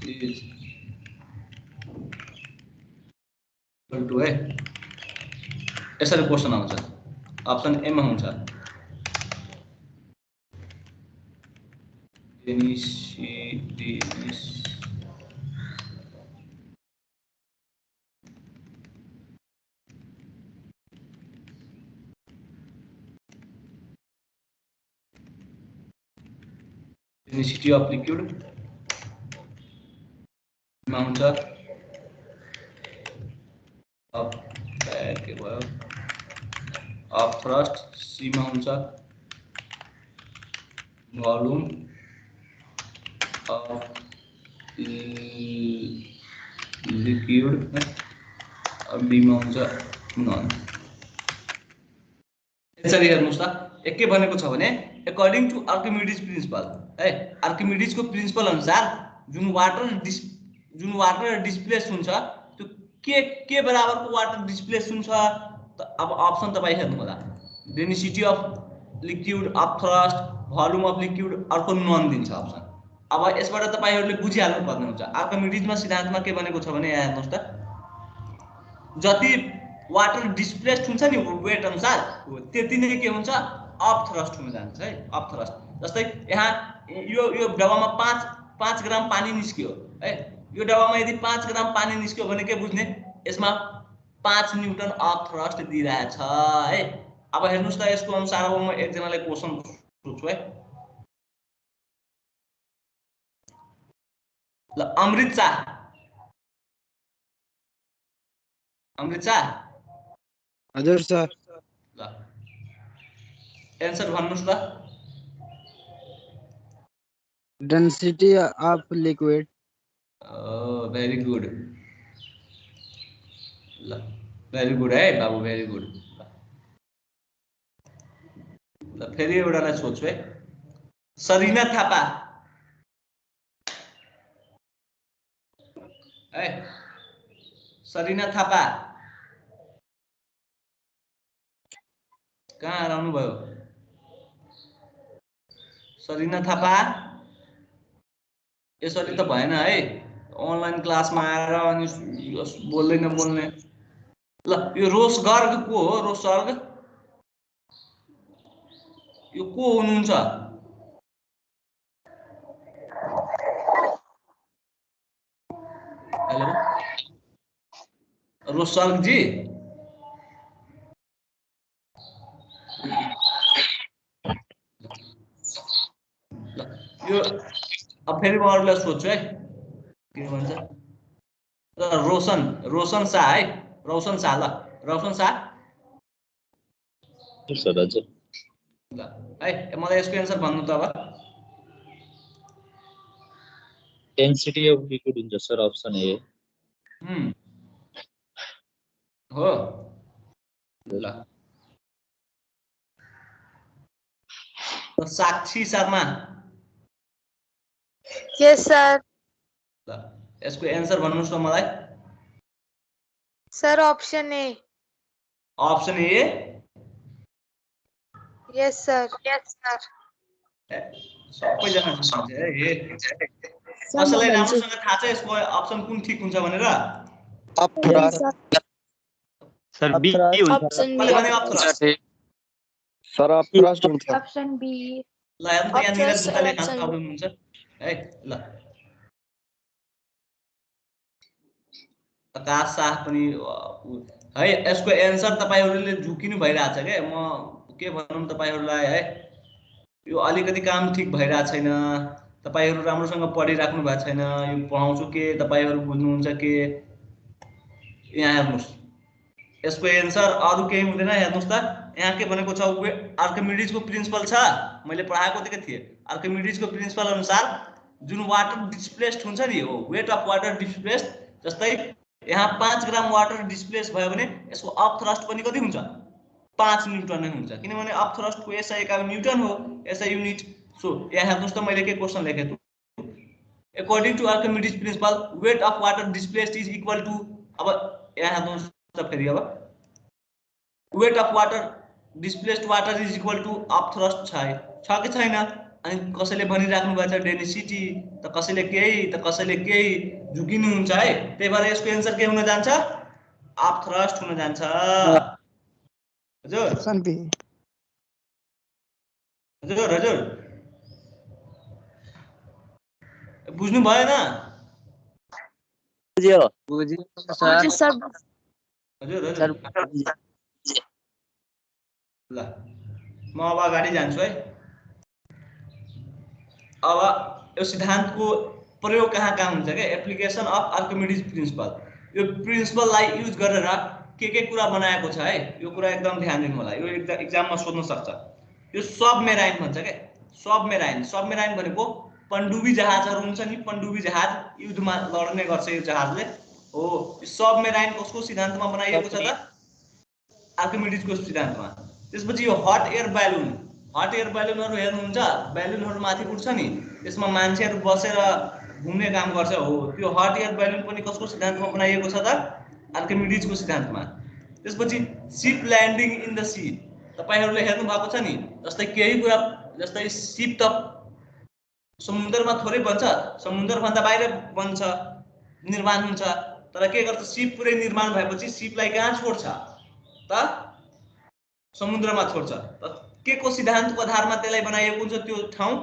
is equal to यसरी क्वेसन आउँछ अप्सन ए मा हुन्छ density of liquid मा हुन्छ of thrust C मा हुन्छ volume of liquid D मा हुन्छ नन यसरी हेर्नुस् त एक के भनेको छ भने अकॉर्डिंग टू आर्किमिडीज प्रिन्सिपल है आर्किमिडीज को प्रिन्सिपल अनुसार जुन वाटर डिस्प्लेस हुन्छ त्यो के बराबर को वाटर डिस्प्लेस हुन्छ त अब अप्सन तपाई हेर्नु होला density of liquid of thrust volume of liquid अर्को नन दिन्छ अप्सन अब यसबाट तपाईहरुले बुझिहाल्नु पर्ने हुन्छ आर्किमिडीजमा सिद्धान्तमा के भनेको छ भने यहाँ हेर्नुस् त जति वाटर डिस्प्लेस्ड हुन्छ नि वेट अनुसार त्यति नै के हुन्छ अफ थ्रस्ट हुन जान्छ है अफ थ्रस्ट जस्तै यहाँ यो डब्बामा 5 ग्राम पानी निस्क्यो है यो डब्बामा यदि 5 ग्राम पानी निस्क्यो भने के बुझ्ने यसमा 5 न्यूटन अफ थ्रस्ट दिइरहेछ है अब हेर्नुस् त यसको अनुसार अब म एकजनाले क्वेशन सोध्छु है ल अमृत शाह हजुर सर ल आन्सर भन्नुस् त density of liquid very good ल भेरी गुड है बाबु भेरी गुड ल फेरि एउटालाई सोध्छु है सरिना थापा है सरिना थापा कहाँ हराउनु भयो सरिना थापा यसरी त भएन है अनलाइन क्लासमा आएर अनि बोल्दै नबोल्ने ल यो रोस गर्ग को हो रोस गर्ग यो को हुनुहुन्छ हेलो रोस गर्ग जी यो अब फेरि म अरूलाई सोध्छु है के भन्छ रोशन शाह है रोशन शाह ल रोशन शाह सर हजुर ल है मलाई यसको आन्सर भन्नु त अब डेन्सिटी अफ लिक्विड हुन्छ सर अप्सन ए हो ल साक्षी शर्मा यस सर ल यसको आन्सर भन्नुस् त मलाई sir option A yes sir सबैजना भन्छ है कसैलाई राम्रोसँग थाहा छ यसको अप्सन कुन ठीक हुन्छ भनेर अफ थ्रस्ट सर बी हुन्छ ऑप्शन कसले भने of thrust sort of thrust हुन्छ ऑप्शन बी ल हेर्नु त यहाँ निरज गुप्ताले खास प्रब्लम हुन्छ है ल आकाश शाह पनि है यसको आन्सर तपाईहरुले झुकिनु भइराछ के म के भनौं तपाईहरुलाई है यो अलिकति काम ठीक भइरा छैन तपाईहरु राम्रोसँग पढिराख्नु भएको छैन यो पढाउँछु के तपाईहरु बुझ्नुहुन्छ के यहाँ हेर्नुस् यसको आन्सर अरु केही हुँदैन हेर्नुस् त यहाँ के भनेको छ आर्किमिडीज को प्रिन्सिपल छ मैले पढाएको थिए आर्किमिडीज को प्रिन्सिपल अनुसार जुन वाटर डिस्प्लेस्ड हुन्छ नि हो वेट अफ वाटर डिस्प्लेस्ड जस्तै यहाँ 5 ग्राम वाटर डिस्प्लेस भयो भने यसको अफ थ्रस्ट पनि कति हुन्छ 5 न्यूटन नै हुन्छ किनभने अप थ्रस्ट को एसआई एकाइ न्यूटन हो एसआई यूनिट सो यहाँ हेर्नुस् त मैले के क्वेशन लेखेको according to Archimedes principle weight of water displaced is equal to अब यहाँ हेर्नुस् त फेरि अब weight of water displaced water is equal to up thrust छ कि छैन अनि कसैले भनिराख्नु भएको छ डेन्सिटी त कसैले केही झुकिनु हुन्छ है त्यही भएर यसको आन्सर के हुन जान्छ अप थ्रस्ट हुन जान्छ हजुर ऑप्शन बी हजुर बुझ्नु भएन बुझ्यो सर सर हजुर ल म अब अगाडि जान्छु है अब यो सिद्धान्तको प्रयोग कहाँ हुन्छ के एप्लिकेसन अफ आर्किमिडीज प्रिन्सिपल यो प्रिन्सिपललाई युज गरेर के कुरा बनाएको छ है यो कुरा एकदम ध्यान दिनु होला यो एक्जाममा सोध्न सक्छ यो सबमेराइन भन्छ के सबमेराइन भनेको पनडुब्बी जहाजहरु हुन्छ नि पनडुब्बी जहाज युद्धमा लड्ने गर्छ यो जहाजले हो सबमेराइन कसको सिद्धान्तमा बनाइएको छ त आर्किमिडीजको सिद्धान्तमा त्यसपछि यो हट एयर ब्यालुनहरु हेर्नुहुन्छ ब्यालुनहरु माथि उड्छ नि त्यसमा मान्छेहरु बसेर घुम्ने काम गर्छ हो त्यो हट एयर ब्यालुन पनि कसको सिद्धान्तमा बनाइएको छ त आर्किमिडीजको सिद्धान्तमा त्यसपछि ship landing in the sea तपाईहरुले हेर्नु भएको छ नि जस्तै केही कुरा जस्तै शिप त समुद्रमा थोरै बन्छ समुद्र भन्दा बाहिर बन्छ निर्माण हुन्छ तर के गर्छ शिप पुरै निर्माण भएपछि शिपलाई कहाँ छोड्छ त समुद्रमा छोड्छ त के को सिद्धान्तको आधारमा त्यसलाई बनाइएको हुन्छ त्यो ठाउँ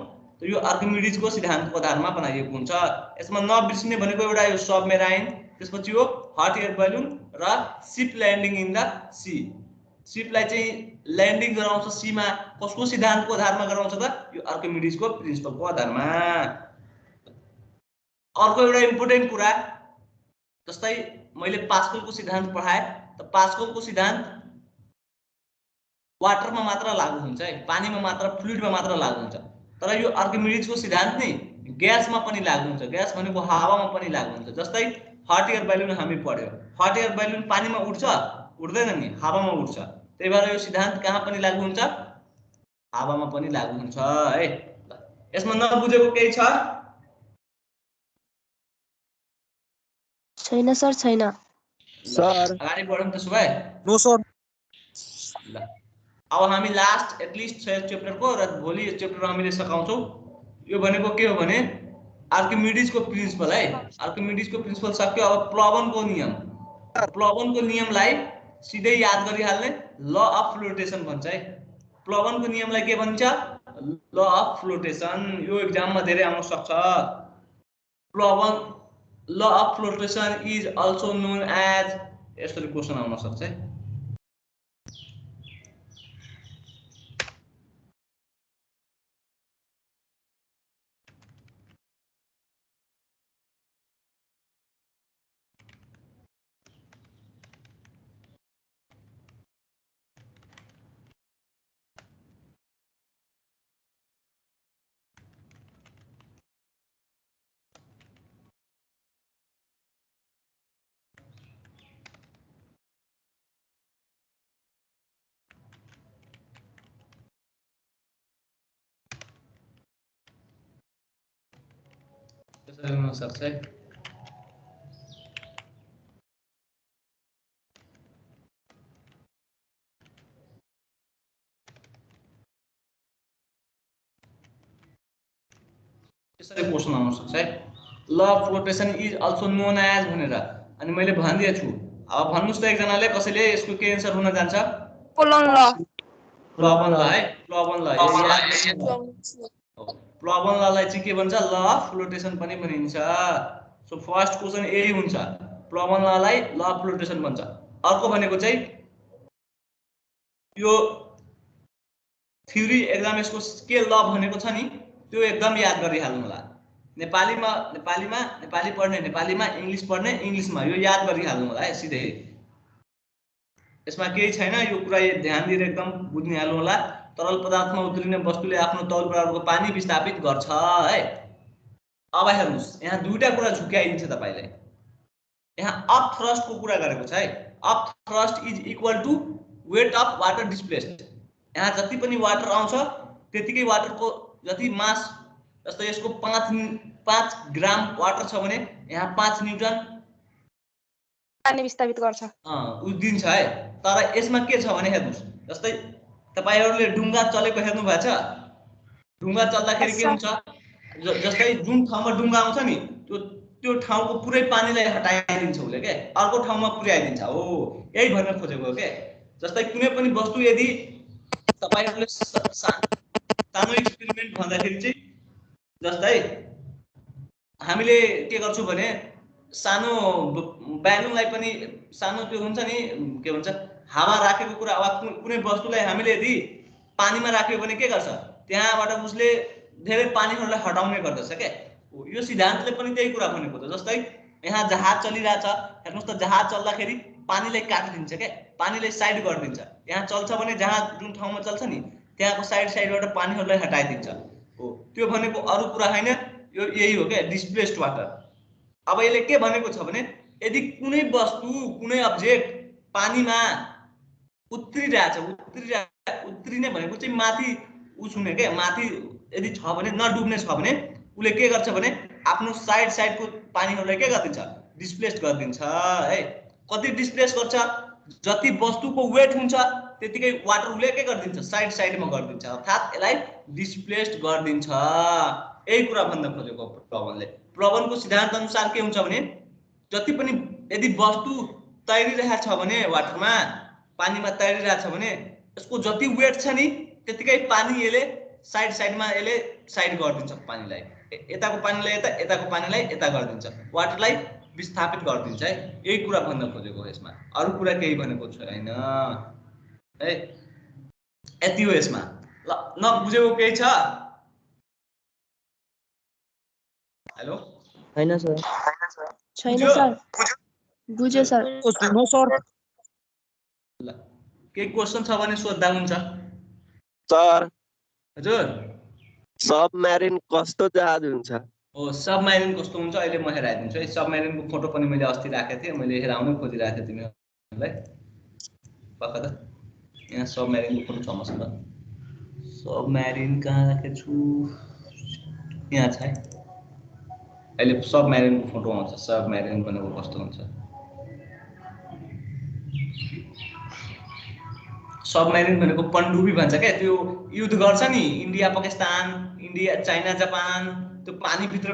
यो आर्किमिडीजको सिद्धान्तको आधारमा बनाइएको हुन्छ यसमा नबिर्सिने भनेको एउटा यो सबमेराइन त्यसपछि यो हट एयर ब्यालुन र ship landing in the sea शिपलाई चाहिँ ल्यान्डिङ गराउँछ सीमा कसको सिद्धान्तको आधारमा गराउँछ त यो आर्किमिडीजको प्रिन्सिपलको आधारमा अर्को एउटा इम्पोर्टेन्ट कुरा जस्तै मैले पास्कलको सिद्धान्त पढाए त पास्कलको सिद्धान्त वाटरमा मात्र लागू हुन्छ है पानीमा मात्र फ्लुइडमा मात्र लागू हुन्छ तर यो आर्किमिडीजको सिद्धान्त नि ग्यासमा पनि लागू हुन्छ ग्यास भनेको हावामा पनि लागू हुन्छ जस्तै हट एयर ब्यालुन हामी पढ्यो हट एयर ब्यालुन पानीमा उड्छ उड्दैन नि हावामा उड्छ त्यही भएर यो सिद्धान्त कहाँ पनि लागू हुन्छ हावामा पनि लागू हुन्छ है यसमा नबुझेको केही छ छैन सर छैन सर अगाडि बढौँ त्यसो भए नो सर ल अब हामी लास्ट एटलिस्ट च्याप्टरको र भोलि च्याप्टरमा हामीले सकाउँछौँ यो भनेको के हो भने आर्किमिडीजको प्रिन्सिपल है आर्किमिडीजको प्रिन्सिपल सक्यो अब प्लवनको नियमलाई सिधै याद गरिहाल्ने ल अफ फ्लोटेसन भन्छ है प्लवनको नियमलाई के भन्छ ल अफ फ्लोटेसन यो एक्जाममा धेरै आउन सक्छ law of flotation is also known as यसरी क्वेशन आउन सक्छ है त्यसरी हुन सक्छ है त्यसरी क्वेशन आउन सक्छ है law of flotation is also known as भनेर अनि मैले भनिदिएको छु अब भन्नुस् त एकजनाले कसैले यसको के आन्सर हुन जान्छ प्लवन ल है प्लवन ललाई चाहिँ के भन्छ ल अफ फ्लोटेसन पनि भनिन्छ सो फर्स्ट क्वेशन यही हुन्छ प्लवन ललाई ल अफ फ्लोटेसन भन्छ अर्को भनेको चाहिँ यो थ्योरी एक्जाम यसको के ल भनेको छ नि त्यो एकदम याद गरिहाल्नु होला नेपाली पढ्ने नेपालीमा इंग्लिश पढ्ने इंग्लिशमा यो याद गरिहाल्नु होला है सिधै यसमा केही छैन यो कुरा ध्यान दिएर एकदम बुझ्न हाल्नु होला तरल पदार्थमा उत्रिने वस्तुले आफ्नो तौल बराबरको पानी विस्थापित गर्छ है अब हेर्नुस् यहाँ दुईटा कुरा झुक्याइदिन्छ तपाईले यहाँ अप थ्रस्ट को कुरा गरेको छ है upthrust is equal to weight of water displaced. यहाँ जति पनि वाटर आउँछ त्यतिकै वाटरको जति मास, जस्तै यसको 5 ग्राम वाटर छ भने यहाँ 5 न्युटन पानी विस्थापित गर्छ। दिन्छ है। तर यसमा के छ भने हेर्नुस्, जस्तै तपाईहरुले ढुङ्गा चलेको हेर्नु भएको छ। ढुङ्गा चल्दाखेरि के हुन्छ, जस्तै जुन ठाउँमा ढुङ्गा आउँछ नि त्यो ठाउँको पुरै पानीलाई हटाइदिन्छ उसले के, अर्को ठाउँमा पुर्याइदिन्छ। हो यही भन्न खोजेको हो के। जस्तै कुनै पनि वस्तु यदि तपाईहरुले सानो एक्सपेरिमेन्ट भन्दाखेरि चाहिँ, जस्तै हामीले के गर्छौं भने सानो ब्यालुनलाई पनि सानो त्यो हुन्छ नि के भन्छ हावा राखेको कुरा वा कुनै वस्तुलाई हामीले यदि पानीमा राख्यो भने के गर्छ, त्यहाँबाट उसले धेरै पानीहरुलाई हटाउने गर्दछ के। यो सिद्धान्तले पनि त्यही कुरा भनेको छ। जस्तै यहाँ जहाज चलिरहेछ, हेर्नुस् त जहाज चल्दाखेरि पानीलाई काटिदिन्छ के, पानीलाई साइड गरिदिन्छ। यहाँ चल्छ भने जहाज जुन ठाउँमा चल्छ नि त्यहाँको साइडबाट पानीहरुलाई हटाइदिन्छ। हो त्यो भनेको अरु कुरा हैन, यो यही हो के डिस्प्लेस्ड वाटर। अब यसले के भनेको छ भने यदि कुनै वस्तु कुनै अब्जेक्ट पानीमा उत्रिरहेछ, उत्रिने भनेको चाहिँ माथि उछुने के, माथि यदि छ भने नडुब्ने छ भने उले के गर्छ भने आफ्नो साइडको पानीहरुलाई के गर्दिन्छ, डिस्प्लेस गरिदिन्छ है। कति डिस्प्लेस गर्छ, जति वस्तुको वेट हुन्छ त्यतिकै वाटर उले के गरिदिन्छ, साइडमा गरिदिन्छ, अर्थात यसलाई डिस्प्लेस्ड गरिदिन्छ। यही कुरा भन्न खोजेको प्लवनले। प्लवनको सिद्धान्त अनुसार के हुन्छ भने जति पनि यदि वस्तु तैरिरहेछ भने वाटरमा, पानीमा तैरिरहेछ भने यसको जति वेट छ नि त्यतिकै पानी यसले साइडमा यसले साइड गरिदिन्छ पानीलाई। यताको पानीलाई यता, यताको पानीलाई यता गरिदिन्छ, वाटरलाई विस्थापित गरिदिन्छ है। यही कुरा भन्न खोजेको यसमा, अरु कुरा केही भनेको छैन है। यति हो यसमा। ल नबुझेको केही छ? हेलो छैन सर। छैन सर, बुझ्यो सर। सुनो सर, ल केही क्वेशन छ भने सोध्दा हुन्छ। सर हजुर सबमरिन कस्तो जहाज हुन्छ? हो सबमरिन कस्तो हुन्छ अहिले म हेराइदिन्छु है। सबमरिनको फोटो पनि मैले अस्ति राखेको थिएँ, मैले हेराउन खोजिरहेको थिएँ तिमीहरूलाई। पक्का त यहाँ सबमरिनको फोटो छ मसँग। सबमरिन कहाँ राखेको छु, यहाँ छ है। अहिले सबमरिनको फोटो आउँछ, सबमरिन भनेको कस्तो हुन्छ। सबमरिन भनेको पनडुब्बी भन्छ क्या, त्यो युद्ध गर्छ नि India Pakistan, India China Japan, त्यो पानी भित्र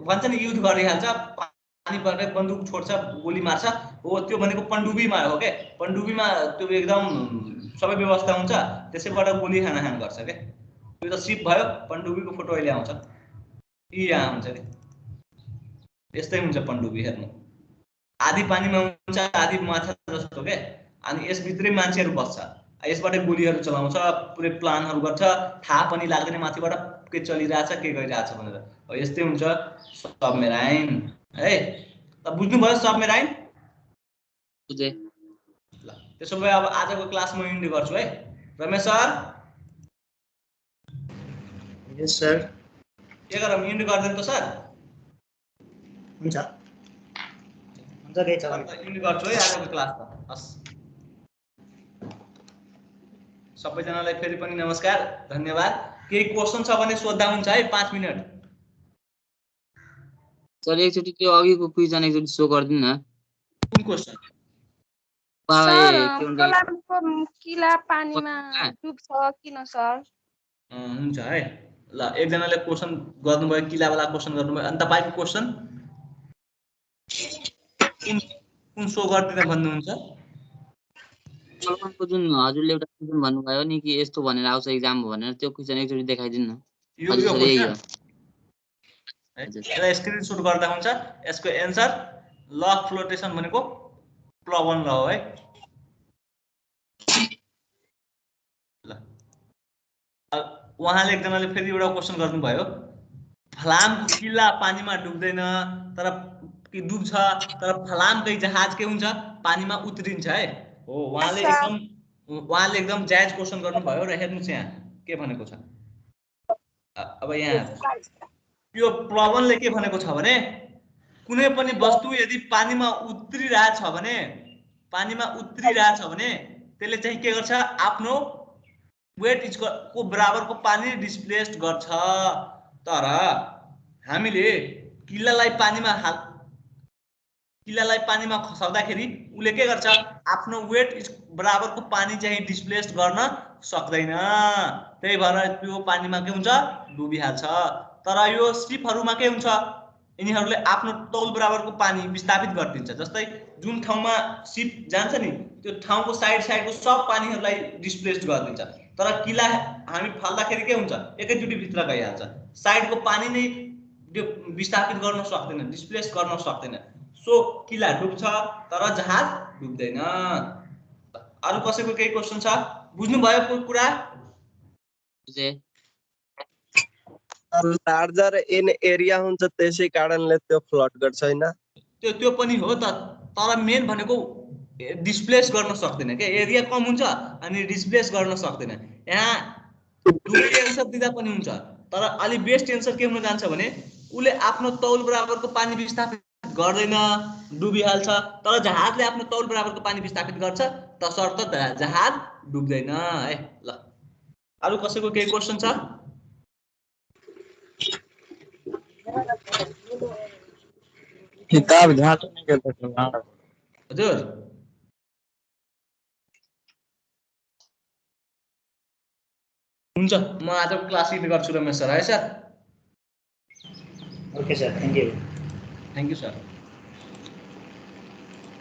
भन्छ नि युद्ध गरिहाल्छ, पानी पर्दै बन्दुक छोड्छ, गोली मार्छ। हो त्यो भनेको पनडुब्बीमा हो के। पनडुब्बीमा त्यो एकदम सबै व्यवस्था हुन्छ, त्यसैबाट गोली हानाहान गर्छ के। त्यो त सिप भयो। पनडुब्बीको फोटो अहिले आउँछ, यहाँ हुन्छ के। यस्तै हुन्छ पनडुब्बी। हेर्नु आधी पानीमा हुन्छ आधी माछा जस्तो के। अनि यसभित्रै मान्छेहरु बस्छ, यसबाट गोलीहरु चलाउँछ, पुरै प्लानहरु गर्छ, थाहा पनि लाग्दैन माथिबाट के चलिरहेछ के गरिरहेछ भनेर। हो यस्तै हुन्छ सबमराइन है। त बुझ्नुभयो सबमराइन? बुझे। ल त्यसो भए अब आजको क्लास म इन्ड गर्छु है। रमेश सर? यस सर। के गरौँ, इन्ड गर्दैन त सर? हुन्छ हुन्छ, के छ इन्ड गर्छु है आजको क्लास त। हस् सबैजनालाई फेरि पनि नमस्कार, धन्यवाद। केही क्वेशन छ भने सोध्दा हुन्छ है, 5 मिनेट। सर एकचोटि त्यो अघिको क्वेशन एकचोटि सो गरिदिनु न। कुन क्वेशन? सर पोलनको किला पानीमा डुब्छ किन सर? हुन्छ है। ल एकजनाले क्वेशन गर्नुभयो, किलावाला क्वेशन गर्नुभयो। अनि तपाईको क्वेशन कुन सो गर्दिन भन्नुहुन्छ? पोलनको जुन हजुरले एउटा क्वेशन भन्नुभयो नि कि यस्तो भनेर आउँछ एक्जाम भनेर, त्यो क्वेशन एकचोटि देखाइदिनु न। यो क्वेशन यसलाई स्क्रिनशट गर्दा हुन्छ। यसको एन्सर ल अफ फ्लोटेसन भनेको प्लवन ल हो है। ल उहाँले एकजनाले फेरि एउटा क्वेशन गर्नुभयो, फलामको किल्ला पानीमा डुब्दैन तर कि डुब्छ, तर फलामकै जहाज के हुन्छ, पानीमा उत्रिन्छ है। हो उहाँले एकदम जायज क्वेशन गर्नुभयो र हेर्नुस् यहाँ के भनेको छ। अब यहाँ यो प्लवनले के भनेको छ भने कुनै पनि वस्तु यदि पानीमा उत्रिरहेछ भने त्यसले चाहिँ के गर्छ आफ्नो वेट को बराबरको पानी डिस्प्लेस्ड गर्छ। तर हामीले किल्लालाई पानीमा खसाउँदाखेरि उसले के गर्छ आफ्नो वेट बराबरको पानी चाहिँ डिस्प्लेस्ड गर्न सक्दैन। त्यही भएर त्यो पानीमा के हुन्छ डुबिहाल्छ। तर यो सिपहरुमा के हुन्छ यिनीहरूले आफ्नो तौल बराबरको पानी विस्थापित गरिदिन्छ। जस्तै जुन ठाउँमा सिप जान्छ नि त्यो ठाउँको साइडको सब पानीहरूलाई डिस्प्लेस्ड गरिदिन्छ। तर किला हामी फाल्दाखेरि के हुन्छ एकैचोटी भित्र गइहाल्छ। साइडको पानी नै विस्थापित गर्न सक्दैन, डिस्प्लेस गर्न सक्दैन। सो किला डुब्छ तर जहाज डुब्दैन। अरु कसैको केही क्वेशन छ? बुझ्नु भयो कुन कुरा? लार्जर इन एरिया हुन्छ त्यसै कारणले त्यो फ्लड गर्छ हैन? त्यो पनि हो तर मेन भनेको डिस्प्लेस गर्न सक्दैन के। एरिया कम हुन्छ अनि डिस्प्लेस गर्न सक्दैन। यहाँ दुईटै आन्सर दिँदा पनि हुन्छ तर अलि बेस्ट आन्सर के हुन जान्छ भने उले आफ्नो तौल बराबरको पानी विस्थापित गर्दैन, डुबिहाल्छ। तर जहाजले आफ्नो तौल बराबरको पानी विस्थापित गर्छ तसर्थ जहाज डुब्दैन है। ल अरु कसैको केही क्वेशन छ? किताब झाँच्ने के देखला हजुर हुन्छ म आजको क्लास इन्ड गर्छु रमेश सर है sir. Okay sir, thank you. Thank you sir.